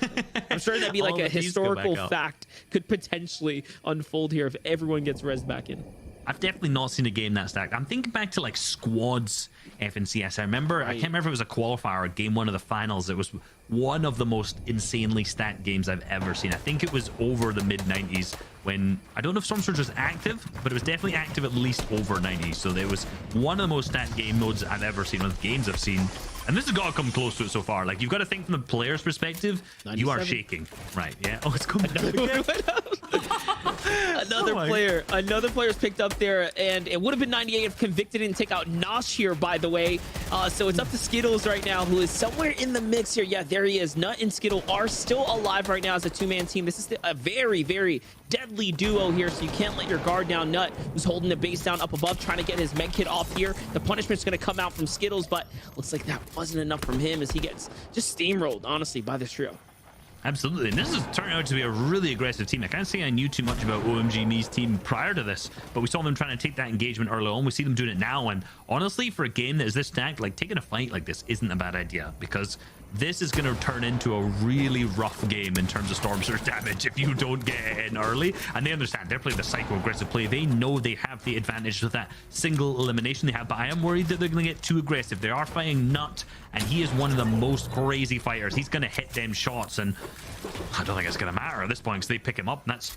I'm sure that'd be like a historical fact could potentially unfold here if everyone gets rezzed back in. I've definitely not seen a game that stacked. I'm thinking back to like squads FNCS. I remember, I can't remember if it was a qualifier or game one of the finals. It was one of the most insanely stacked games I've ever seen. I think it was over the mid 90s when, I don't know if Storm Surge was active, but it was definitely active at least over 90s. So it was one of the most stacked game modes I've ever seen, one of the games I've seen. And this has got to come close to it so far. Like, you've got to think from the player's perspective, 97? You are shaking. Right, yeah. Oh, it's coming down again. Another player's picked up there, and it would have been 98 if Convicted didn't take out Nosh here, by the way. So it's up to Skittles right now, who is somewhere in the mix here. Yeah, there he is. Nut and Skittle are still alive right now as a two-man team. This is a very, very deadly duo here, so you can't let your guard down. Nut, who's holding the base down up above, trying to get his med kit off here. The punishment's going to come out from Skittles, but looks like that wasn't enough from him as he gets just steamrolled, honestly, by this trio. Absolutely, and this is turning out to be a really aggressive team. I can't say I knew too much about OMG Me's team prior to this, but we saw them trying to take that engagement early on. We see them doing it now, and honestly, for a game that is this stacked, like taking a fight like this isn't a bad idea, because this is going to turn into a really rough game in terms of Storm Surge damage if you don't get it in early. And they understand, they're playing the psycho-aggressive play. They know they have the advantage with that single elimination they have, but I am worried that they're going to get too aggressive. They are fighting Nut, and he is one of the most crazy fighters. He's going to hit them shots, and I don't think it's going to matter at this point because they pick him up, and that's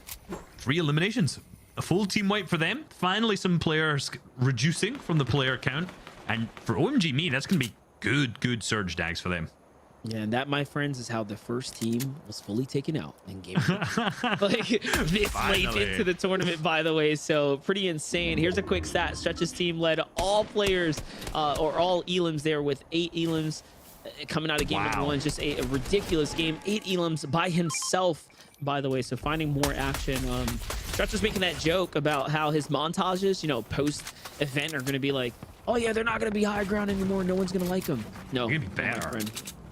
3 eliminations. A full team wipe for them. Finally, some players reducing from the player count, and for OMG Me, that's going to be good Surge Dags for them. Yeah, and that, my friends, is how the first team was fully taken out in game like this late into the tournament, by the way. So pretty insane. Here's a quick stat. Stretch's team led all players or all elims there with 8 elims coming out of game number 1. Just a ridiculous game. 8 elims by himself, by the way. So finding more action. Stretch was making that joke about how his montages, post event are going to be like, oh yeah, they're not going to be high ground anymore. No one's going to like them. No, you're gonna be better.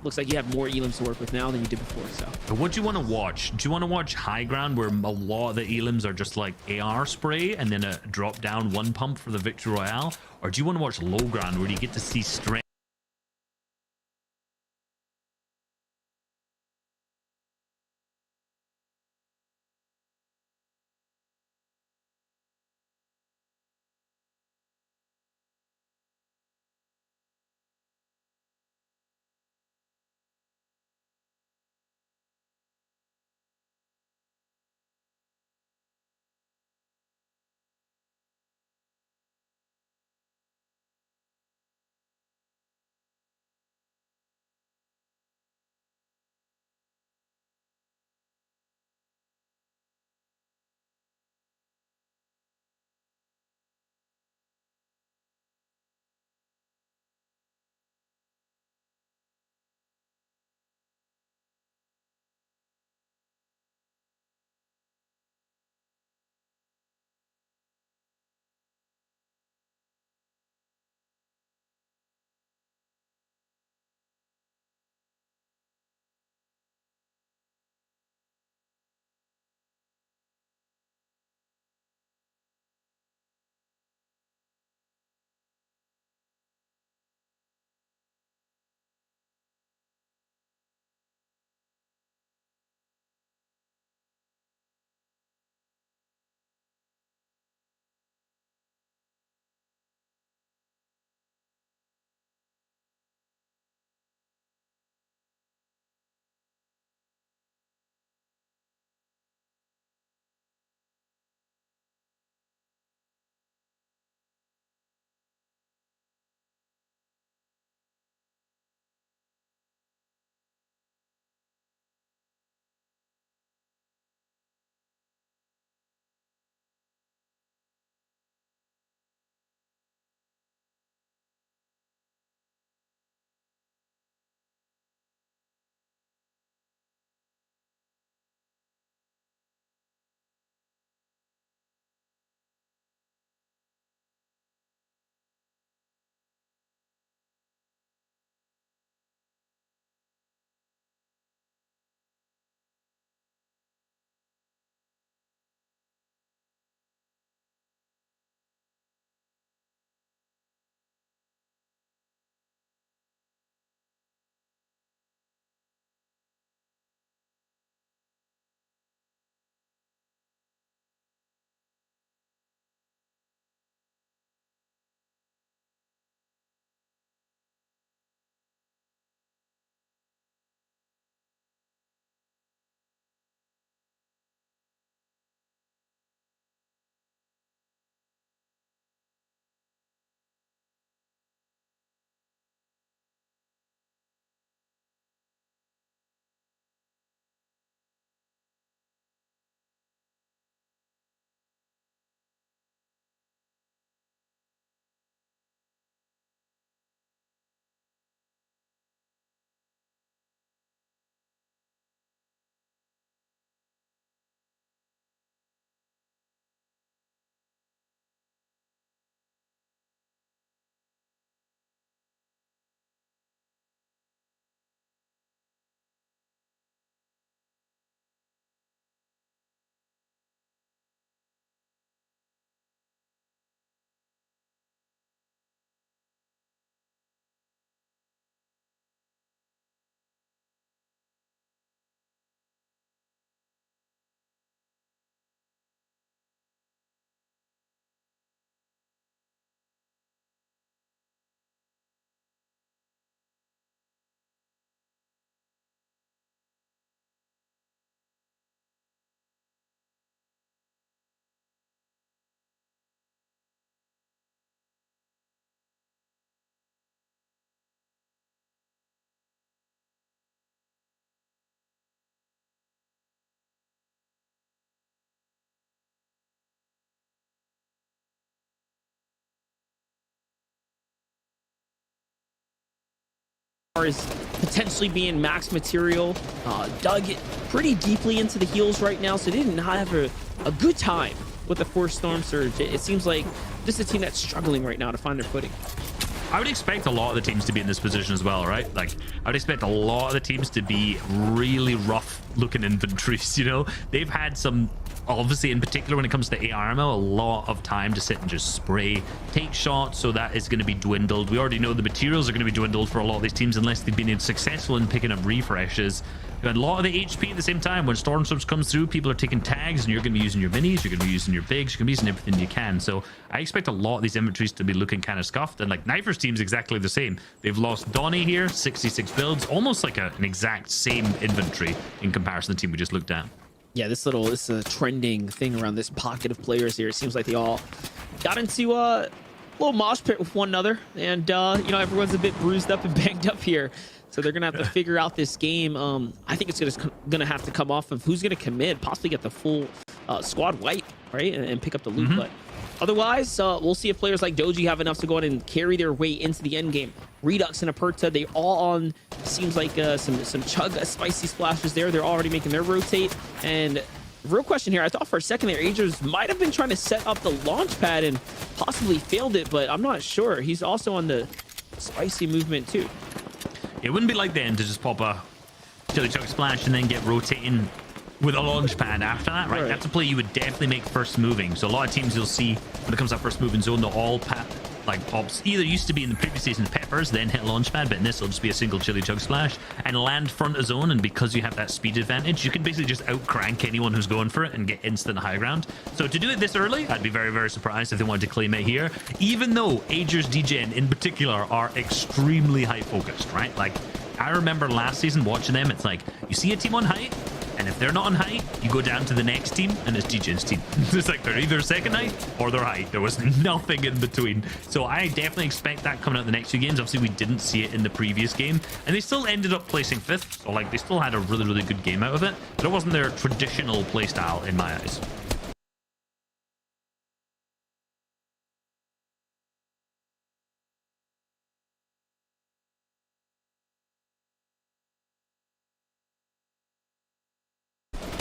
Looks like you have more elims to work with now than you did before. So but what do you want to watch? Do you want to watch high ground where a lot of the elims are just like AR spray and then a drop down 1 pump for the victory royale, or do you want to watch low ground where you get to see strength? As potentially being max material, dug pretty deeply into the heels right now, so they did not have a good time with the forced storm surge. It seems like this is a team that's struggling right now to find their footing. I would expect a lot of the teams to be in this position as well, right? Like, I would expect a lot of the teams to be really rough looking inventories, you know? They've had some, obviously in particular when it comes to AR ammo, a lot of time to sit and just spray, take shots, so that is going to be dwindled. We already know the materials are going to be dwindled for a lot of these teams unless they've been successful in picking up refreshes. And a lot of the HP at the same time. When Stormstorms comes through, people are taking tags, and you're going to be using your minis, you're going to be using your bigs, you're going to be using everything you can. So I expect a lot of these inventories to be looking kind of scuffed. And like Knifer's team's exactly the same. They've lost Donnie here, 66 builds, almost like an exact same inventory in comparison to the team we just looked at. Yeah, this is a trending thing around this pocket of players here. It seems like they all got into a little mosh pit with one another, and you know, everyone's a bit bruised up and banged up here. So they're gonna have to figure out this game. I think it's gonna have to come off of who's gonna commit, possibly get the full squad wipe, right, and pick up the loot. But otherwise, we'll see if players like Doji have enough to go on and carry their way into the end game. Redux and Aperta, they all on, seems like some chug spicy splashes there. They're already making their rotate. And real question here, I thought for a second there, Agers might have been trying to set up the launch pad and possibly failed it, but I'm not sure. He's also on the spicy movement too. It wouldn't be like then to just pop a chili chug splash and then get rotating with a launch pad after that, right? That's a play you would definitely make first moving. So a lot of teams you'll see when it comes to first moving zone, they'll all like pops. Either used to be in the previous season peppers, then hit launch pad, but in this will just be a single chili chug splash and land front of zone. And because you have that speed advantage, you can basically just outcrank anyone who's going for it and get instant high ground. So to do it this early, I'd be very, very surprised if they wanted to claim it here, even though Agers DGen in particular are extremely high focused, right? Like, I remember last season watching them, it's like you see a team on height, and if they're not on height, you go down to the next team, and it's DGen's team. It's like they're either second height or they're height. There was nothing in between. So I definitely expect that coming out the next few games. Obviously, we didn't see it in the previous game, and they still ended up placing 5th. So like they still had a really, really good game out of it, but it wasn't their traditional playstyle in my eyes.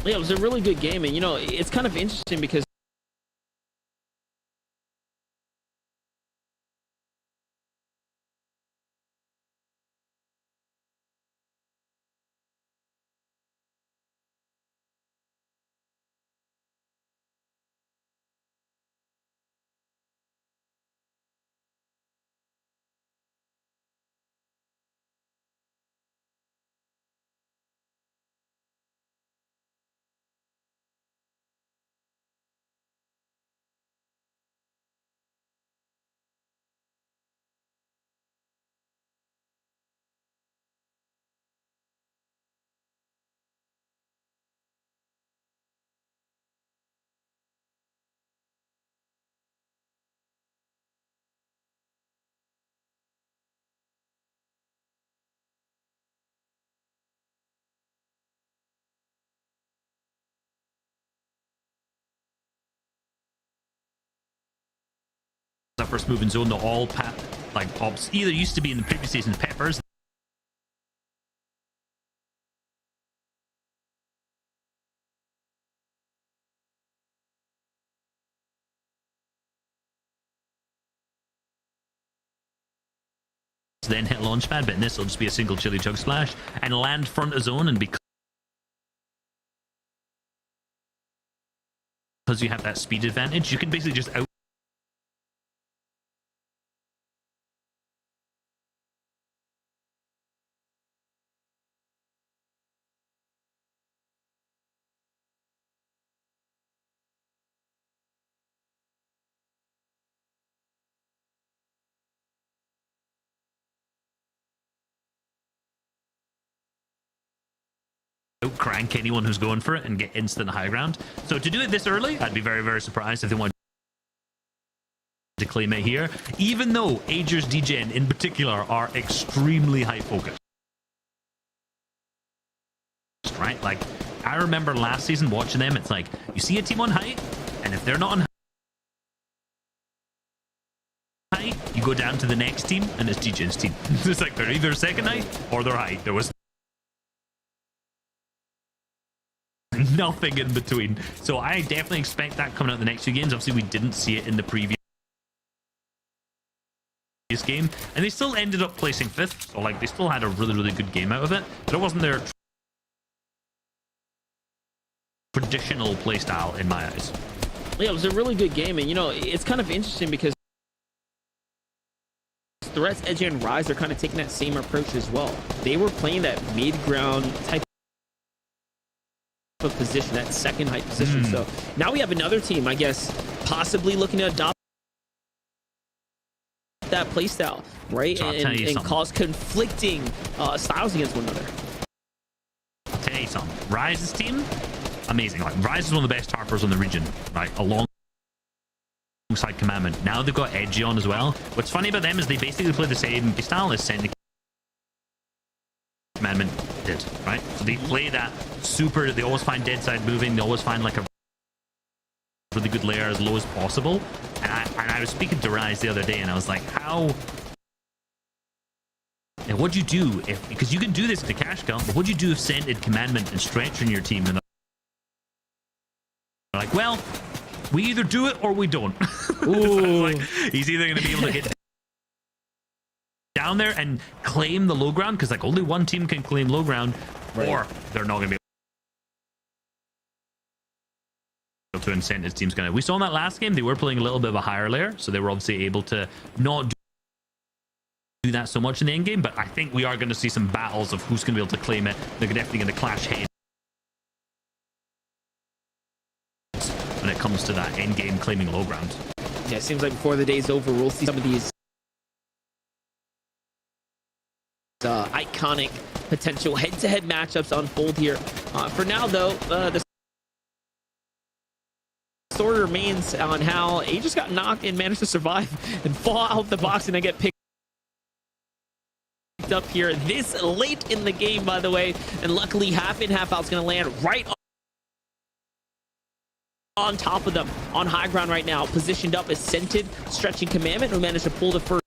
Yeah, it was a really good game, and you know, it's kind of interesting because That first moving zone, they'll all like pops. Either used to be in the previous season peppers. Then hit launch pad, but in this will just be a single chili chug splash and land front of zone. And because you have that speed advantage, you can basically just outcrank anyone who's going for it and get instant high ground. So to do it this early, I'd be very, very surprised if they wanted to claim it here, even though Agers DGen in particular are extremely high focused, right? Like, I remember last season watching them, it's like you see a team on height, and if they're not on height, you go down to the next team, and it's GJ's team. It's like they're either second height or they're height. There was nothing in between. So I definitely expect that coming out the next few games. Obviously, we didn't see it in the previous game, and they still ended up placing 5th. So like they still had a really good game out of it, but it wasn't their traditional playstyle in my eyes. Yeah, it was a really good game, and you know, it's kind of interesting because Threats, Edgy, and Rise are kind of taking that same approach as well. They were playing that mid-ground type of position, that second height position. So now we have another team, I guess, possibly looking to adopt that playstyle, right? So and cause conflicting styles against one another. I'll tell you something. Rise's team, amazing. Like Rise is one of the best tarpers in the region, right? Alongside Commandment. Now they've got Edgy on as well. What's funny about them is they basically play the same style as Sentinel Commandment did, right? So they play that super, they always find dead side moving, they always find like a really good layer as low as possible. And I was speaking to Rise the other day, and I was like, how... And what'd you do if... Because you can do this to cash count, but what'd you do if Scented Commandment and Stretch in your team? And they're like, well, we either do it or we don't. Like, he's either going to be able to get down there and claim the low ground, because like only one team can claim low ground, or they're not going to be able to incent his team's going to. We saw in that last game, they were playing a little bit of a higher layer, so they were obviously able to not do that so much in the end game, but I think we are going to see some battles of who's going to be able to claim it. They're definitely going to clash heads when it comes to that end game claiming low ground. Yeah, it seems like before the day's over, we'll see some of these iconic potential head-to-head matchups unfold here. For now, though, the story remains on how he just got knocked and managed to survive and fall out the box and then get picked up here this late in the game, by the way. And luckily, half in, half out's going to land right on top of them on high ground right now, positioned up as Scented, Stretching Commandment, who managed to pull the first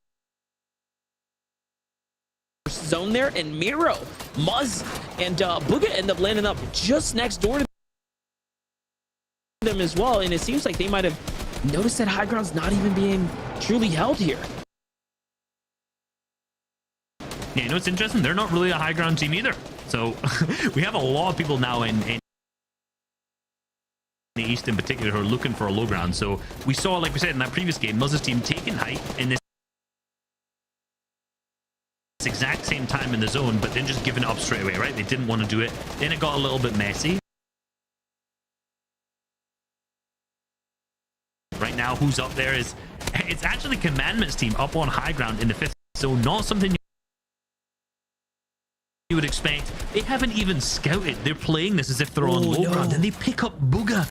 zone there, and Miro, Muzz, and Booga end up landing up just next door to them as well. And it seems like they might have noticed that high ground's not even being truly held here. Yeah, you know what's interesting? They're not really a high ground team either. So we have a lot of people now in the East in particular who are looking for a low ground. So we saw, like we said in that previous game, Muzz's team taking height in this exact same time in the zone, but then just giving it up straight away, right? They didn't want to do it. Then it got a little bit messy. Right now, who's up there is... It's actually Commandment's team up on high ground in the 5th zone. Not something you would expect. They haven't even scouted. They're playing this as if they're on low ground, and they pick up Booga.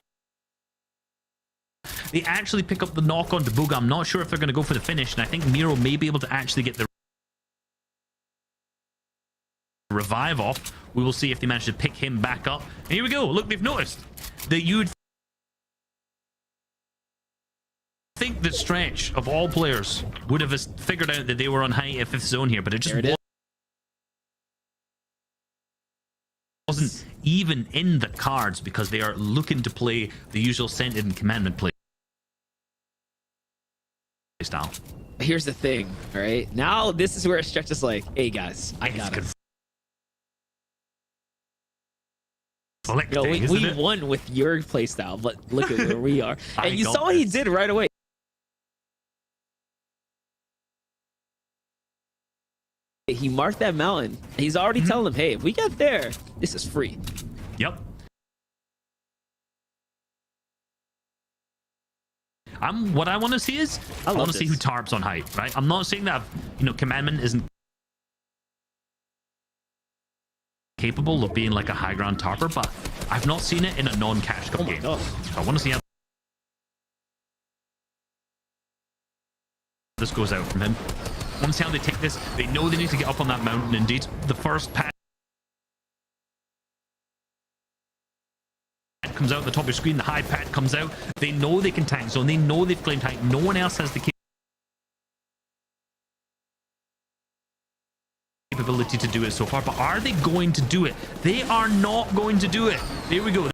They actually pick up the knock onto Booga. I'm not sure if they're going to go for the finish, and I think Miro may be able to actually get the revive off. We will see if they manage to pick him back up. And here we go. Look, they've noticed that you'd think that Stretch, of all players, would have figured out that they were on high at 5th zone here, but it just wasn't even in the cards because they are looking to play the usual Scented and Commandment play style. Here's the thing, all right? Now this is where Stretch is like, hey guys, I got it. You know, we won with your playstyle, but look at where we are. And you saw what he did right away. He marked that mountain. He's already telling them, hey, if we get there, this is free. Yep. What I want to see is I want to see who tarps on height, right? I'm not saying that, you know, Commandment isn't capable of being like a high ground tarper, but I've not seen it in a non-cash cup game. So I want to see how this goes out from him. I want to see how they take this. They know they need to get up on that mountain. Indeed, the first pad comes out at the top of your screen. The high pad comes out. They know they can tank zone. They know they've claimed height. No one else has the ability to do it so far, but are they going to do it? They are not going to do it. There we go.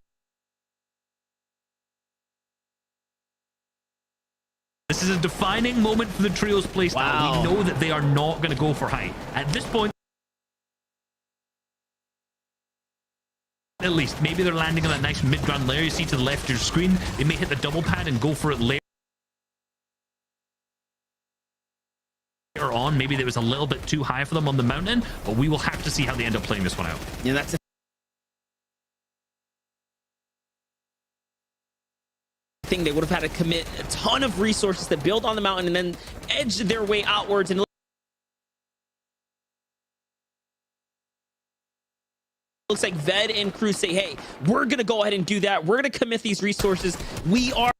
This is a defining moment for the trio's playstyle. Wow. We know that they are not going to go for high. At this point, at least, maybe they're landing on that nice mid-ground layer you see to the left of your screen. They may hit the double pad and go for it later on. Maybe that was a little bit too high for them on the mountain, but we will have to see how they end up playing this one out. Yeah, that's thing. They would have had to commit a ton of resources to build on the mountain and then edge their way outwards. And looks like Ved and crew say, hey, we're gonna go ahead and do that. We're gonna commit these resources. We are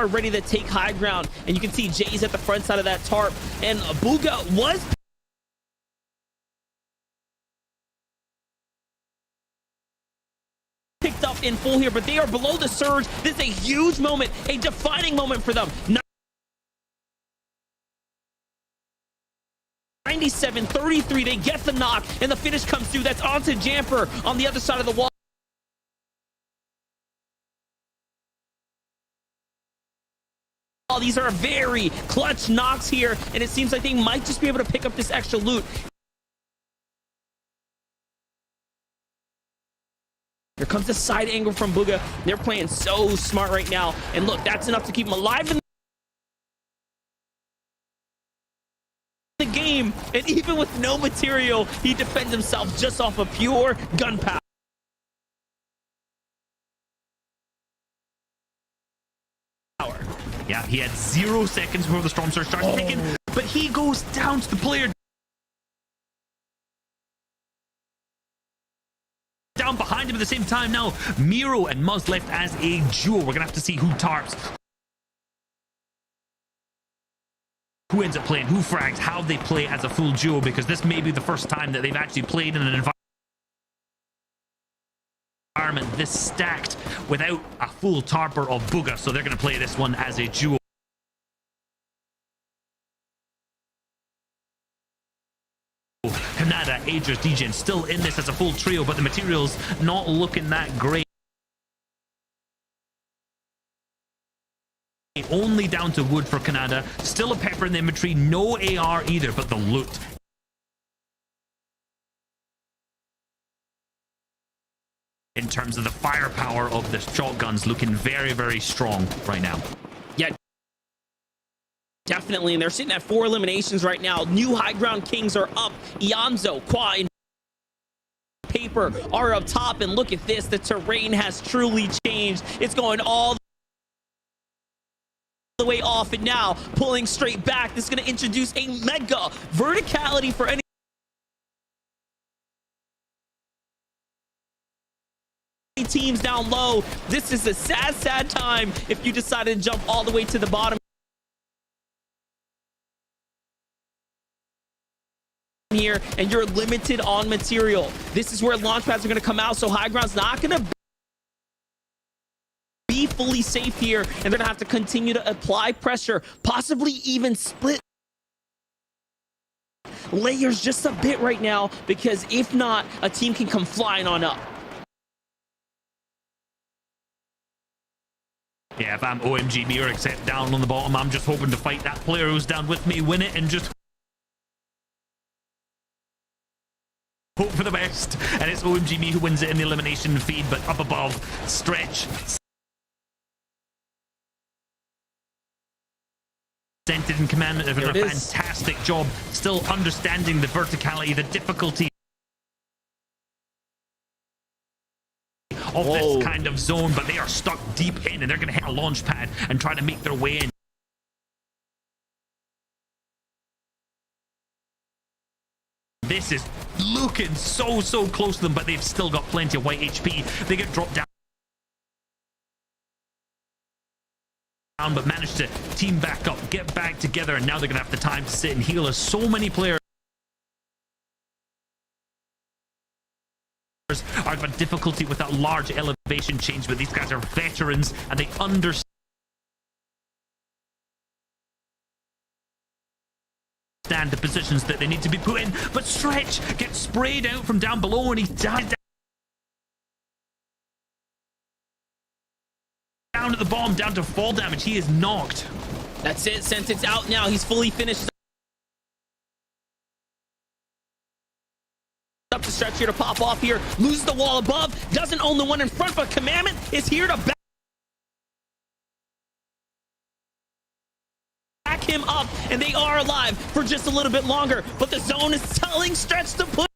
ready to take high ground. And you can see Jay's at the front side of that tarp, and Booga was picked up in full here, but they are below the surge. This is a huge moment, a defining moment for them. 97-33, they get the knock, and the finish comes through. That's onto Jamper on the other side of the wall. These are very clutch knocks here, and it seems like they might just be able to pick up this extra loot. Here comes the side angle from Booga. They're playing so smart right now. And look, that's enough to keep him alive in the game. And even with no material, he defends himself just off of pure gunpowder. Yeah, he had 0 seconds before the Storm Surge starts ticking, but he goes down to the player down behind him at the same time. Now Miro and Muzz left as a duo. We're gonna have to see who tarps, who ends up playing, who frags, how they play as a full duo, because this may be the first time that they've actually played in an environment this stacked without a full tarper of Booga, so they're gonna play this one as a duo. Canada, Aegis, DJN still in this as a full trio, but the materials not looking that great. Only down to wood for Canada. Still a pepper in the inventory, no AR either, but the loot. In terms of the firepower of the shotguns, looking very, very strong right now. Yeah, definitely, and they're sitting at 4 eliminations right now. New high ground kings are up. Ianzo, Qua, and Paper are up top, and look at this. The terrain has truly changed. It's going all the way off, and now pulling straight back. This is going to introduce a mega verticality for any teams down low. This is a sad, sad time if you decided to jump all the way to the bottom here and you're limited on material. This is where launch pads are going to come out, so high ground's not going to be fully safe here, and they're going to have to continue to apply pressure, possibly even split layers just a bit right now, because if not, a team can come flying on up. Yeah, if I'm OMG me or except down on the bottom, I'm just hoping to fight that player who's down with me, win it, and just hope for the best. And it's OMG me who wins it in the elimination feed, but up above, Stretch centered in command, they've done a fantastic job still understanding the verticality, the difficulty of this kind of zone, but they are stuck deep in, and they're going to hit a launch pad and try to make their way in. This is looking so close to them, but they've still got plenty of white HP. They get dropped down, but managed to team back up, get back together, and now they're going to have the time to sit and heal, as so many players are having difficulty with that large elevation change, but these guys are veterans and they understand the positions that they need to be put in. But Stretch gets sprayed out from down below, and he's down at the bomb, down to fall damage. He is knocked. That's it. Since it's out now, he's fully finished up to Stretch here to pop off here. Loses the wall above. Doesn't own the one in front, but Commandment is here to back him up, and they are alive for just a little bit longer. But the zone is telling Stretch to push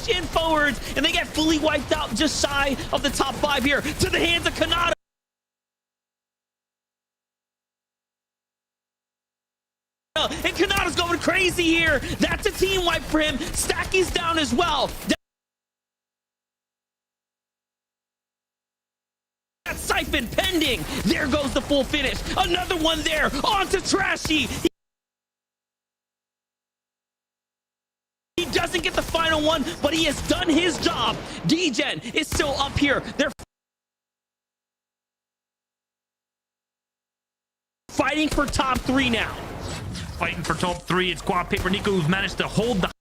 in forwards, and they get fully wiped out just shy of the top 5 here to the hands of Kanata. And Kanata's going crazy here. That's a team wipe for him. Stacky's down as well. That siphon pending. There goes the full finish. Another one there. On to Trashy. He doesn't get the final one, but he has done his job. D-Gen is still up here. They're fighting for top 3 now. Fighting for top 3. It's Quad Paper Nico who's managed to hold the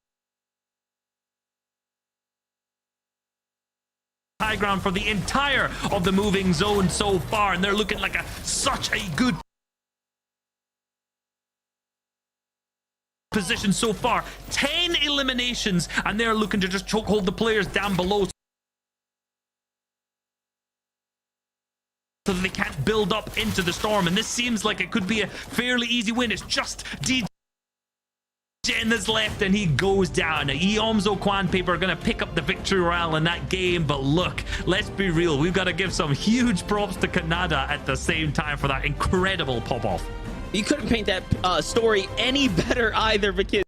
high ground for the entire of the moving zone so far, and they're looking like such a good position so far. 10 eliminations, and they're looking to just chokehold the players down below so that they can't build up into the storm. And this seems like it could be a fairly easy win. It's just DJ that's left, and he goes down. Eomzo Quan Paper are going to pick up the victory royale in that game. But look, let's be real, we've got to give some huge props to Kanata at the same time for that incredible pop-off. You couldn't paint that story any better either, because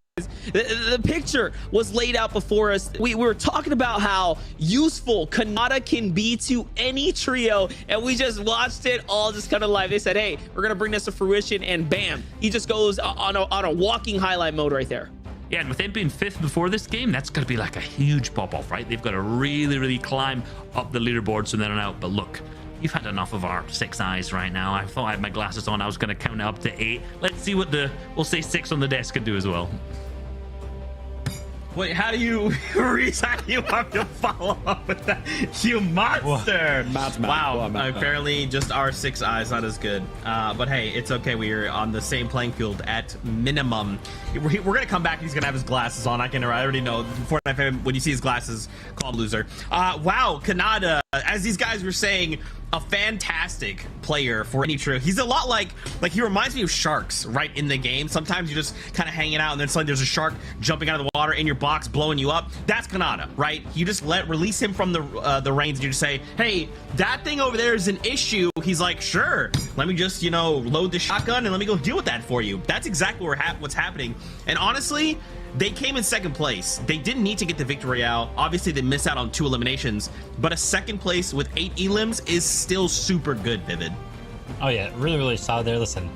the picture was laid out before us. We were talking about how useful Kanata can be to any trio, and we just watched it all just kind of live. They said, hey, we're gonna bring this to fruition, and bam, he just goes on a walking highlight mode right there. Yeah, and with them being 5th before this game, that's going to be like a huge pop-off, right? They've got to really climb up the leaderboards from then on out. But look, you've had enough of our 6 eyes right now. I thought I had my glasses on. I was going to count up to 8. Let's see what we'll say 6 on the desk can do as well. Wait, how do you have to follow up with that? You monster! Madman. Wow, Madman. apparently just our 6 eyes not as good. But hey, it's okay. We're on the same playing field at minimum. We're gonna come back. He's gonna have his glasses on. I already know. Fortnite fan, when you see his glasses, call him loser. Wow, Kanata, as these guys were saying, a fantastic player for any trio. He's a lot like he reminds me of sharks right in the game. Sometimes you're just kind of hanging out, and then suddenly there's a shark jumping out of the water in your box, blowing you up. That's Kanata, right? You just release him from the reins, and you just say, hey, that thing over there is an issue. He's like, sure, let me just, load the shotgun and let me go deal with that for you. That's exactly what's happening. And honestly, they came in 2nd place. They didn't need to get the victory royale. Obviously, they missed out on 2 eliminations, but a 2nd place with 8 elims is still super good, Vivid. Oh yeah, really solid there. Listen,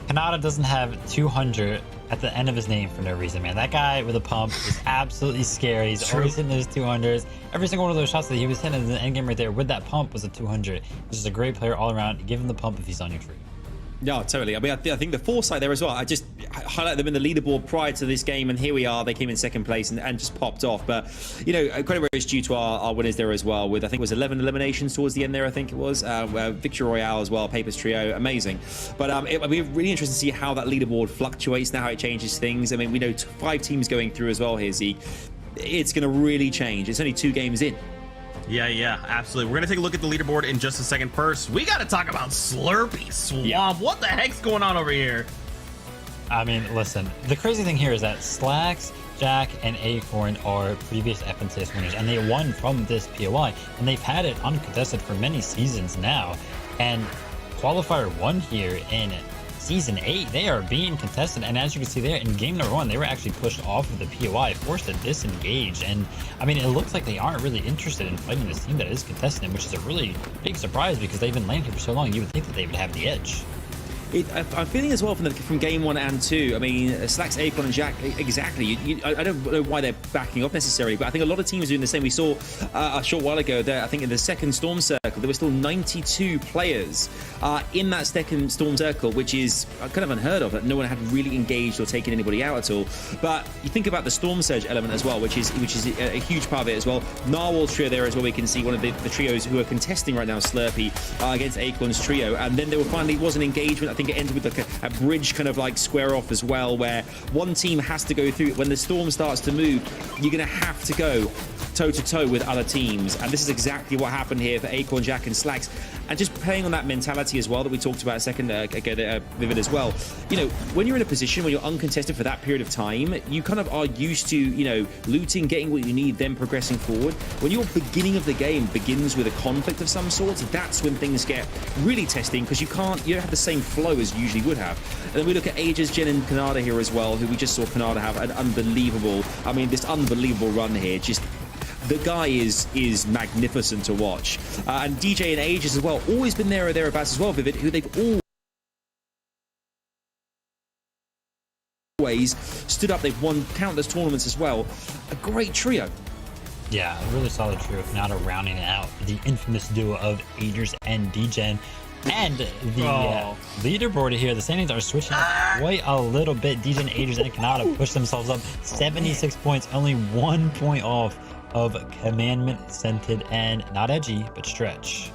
Kanata doesn't have 200 at the end of his name for no reason, man. That guy with a pump is absolutely scary. He's always hitting those 200s. Every single one of those shots that he was hitting in the end game right there with that pump was a 200. He's just a great player all around. Give him the pump if he's on your tree. Yeah, totally. I mean, I think the foresight there as well. I just highlight them in the leaderboard prior to this game, and here we are. They came in 2nd place and just popped off. But, credit is due to our winners there as well, with, I think it was 11 eliminations towards the end there, I think it was. Victory Royale as well, Papers Trio, amazing. But it'll be really interesting to see how that leaderboard fluctuates now, how it changes things. I mean, we know 5 teams going through as well here, Zeke. It's going to really change. It's only 2 games in. Yeah, absolutely. We're going to take a look at the leaderboard in just a second. First, we got to talk about Slurpee Swamp. Yeah. What the heck's going on over here? I mean, listen, the crazy thing here is that Slacks, Jack, and Acorn are previous FNCS winners, and they won from this POI, and they've had it uncontested for many seasons now. And Qualifier 1 here in Season 8, they are being contested, and as you can see there, in game number 1, they were actually pushed off of the POI, forced to disengage, and I mean, it looks like they aren't really interested in fighting this team that is contested, which is a really big surprise because they've been landing here for so long. You would think that they would have the edge. I'm feeling as well from game 1 and 2. I mean, Slacks, Acorn, and Jack, exactly. I don't know why they're backing up necessarily, but I think a lot of teams are doing the same. We saw a short while ago that I think in the second Storm Circle, there were still 92 players in that second Storm Circle, which is kind of unheard of, that no one had really engaged or taken anybody out at all. But you think about the Storm Surge element as well, which is a huge part of it as well. NAW trio there as well. We can see one of the trios who are contesting right now, Slurpee, against Acorn's trio. And then there finally was an engagement. I think it ended with like a bridge kind of like square off as well, where one team has to go through. When the storm starts to move, you're going to have to go toe-to-toe with other teams. And this is exactly what happened here for Acorn, Jack, and Slacks. And just playing on that mentality as well that we talked about a second ago, Vivid, as well. You know, when you're in a position where you're uncontested for that period of time, you kind of are used to, you know, looting, getting what you need, then progressing forward. When your beginning of the game begins with a conflict of some sort, that's when things get really testing, because you don't have the same flow as you usually would have. And then we look at Aegis, Jen, and Canada here as well, who we just saw Canada have an unbelievable run here. Just the guy is magnificent to watch. And DJ and Aegis as well, always been there or thereabouts as well, Vivid, who they've always stood up. They've won countless tournaments as well. A great trio. Yeah, a really solid trio. Canada rounding it out. The infamous duo of Aegis and DJ. And the leaderboard here, the standings are switching up quite a little bit. DJ and Aegis and Canada push themselves up 76 points, only 1 point off of Commandment, Scented, and not Edgy, but Stretch.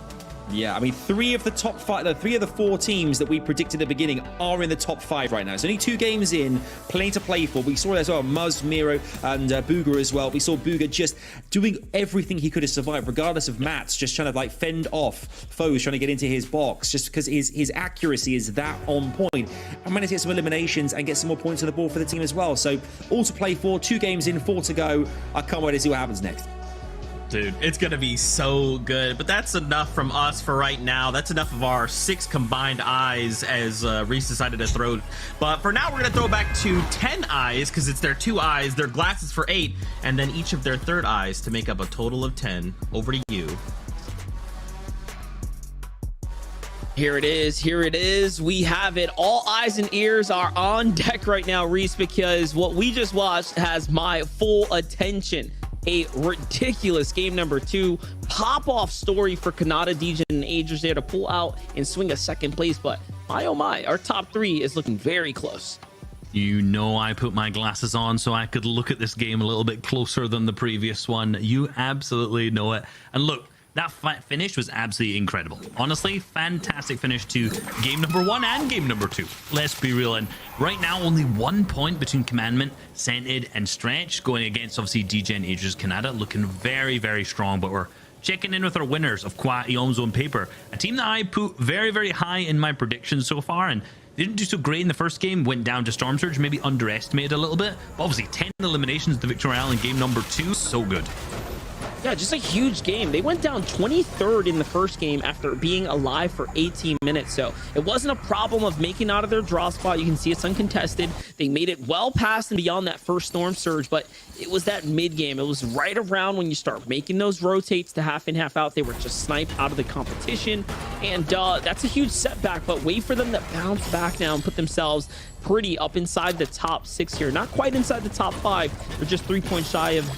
Yeah, I mean, 3 of the top 5, 3 of the 4 teams that we predicted at the beginning are in the top 5 right now. It's only 2 games in, plenty to play for. We saw as well Muzz, Miro, and Booger as well. We saw Booger just doing everything he could to survive, regardless of mats, just trying to like fend off foes trying to get into his box, just because his accuracy is that on point. And managed to get some eliminations and get some more points on the board for the team as well. So all to play for, 2 games in, 4 to go. I can't wait to see what happens next. Dude, it's gonna be so good. But that's enough from us for right now. That's enough of our 6 combined eyes, as Reese decided to throw. But for now, we're gonna throw back to 10 eyes, because it's their 2 eyes, their glasses for 8, and then each of their 3rd eyes to make up a total of 10. Over to you. Here it is. We have it. All eyes and ears are on deck right now, Reese, because what we just watched has my full attention. A ridiculous game number 2 pop-off story for Canada, DJ, and Aegis there to pull out and swing a 2nd place. But my oh my, our top 3 is looking very close. You know, I put my glasses on so I could look at this game a little bit closer than the previous one. You absolutely know it. And look, that finish was absolutely incredible. Honestly, fantastic finish to game number 1 and game number 2. Let's be real. And right now, only 1 point between Commandment, Scented, and Stretch, going against obviously DJ and Aegis Canada, looking very, very strong. But we're checking in with our winners of Qua Eon Zone Paper, a team that I put very, very high in my predictions so far. And they didn't do so great in the first game, went down to Storm Surge, maybe underestimated a little bit. But obviously, 10 eliminations to Victoria Island game number 2, so good. Yeah, just a huge game. They went down 23rd in the first game after being alive for 18 minutes. So it wasn't a problem of making out of their draw spot. You can see it's uncontested. They made it well past and beyond that first Storm Surge, but it was that mid game. It was right around when you start making those rotates to half in, half out. They were just sniped out of the competition. And that's a huge setback, but wait for them to bounce back now and put themselves pretty up inside the top 6 here. Not quite inside the top 5. They're just 3 points shy of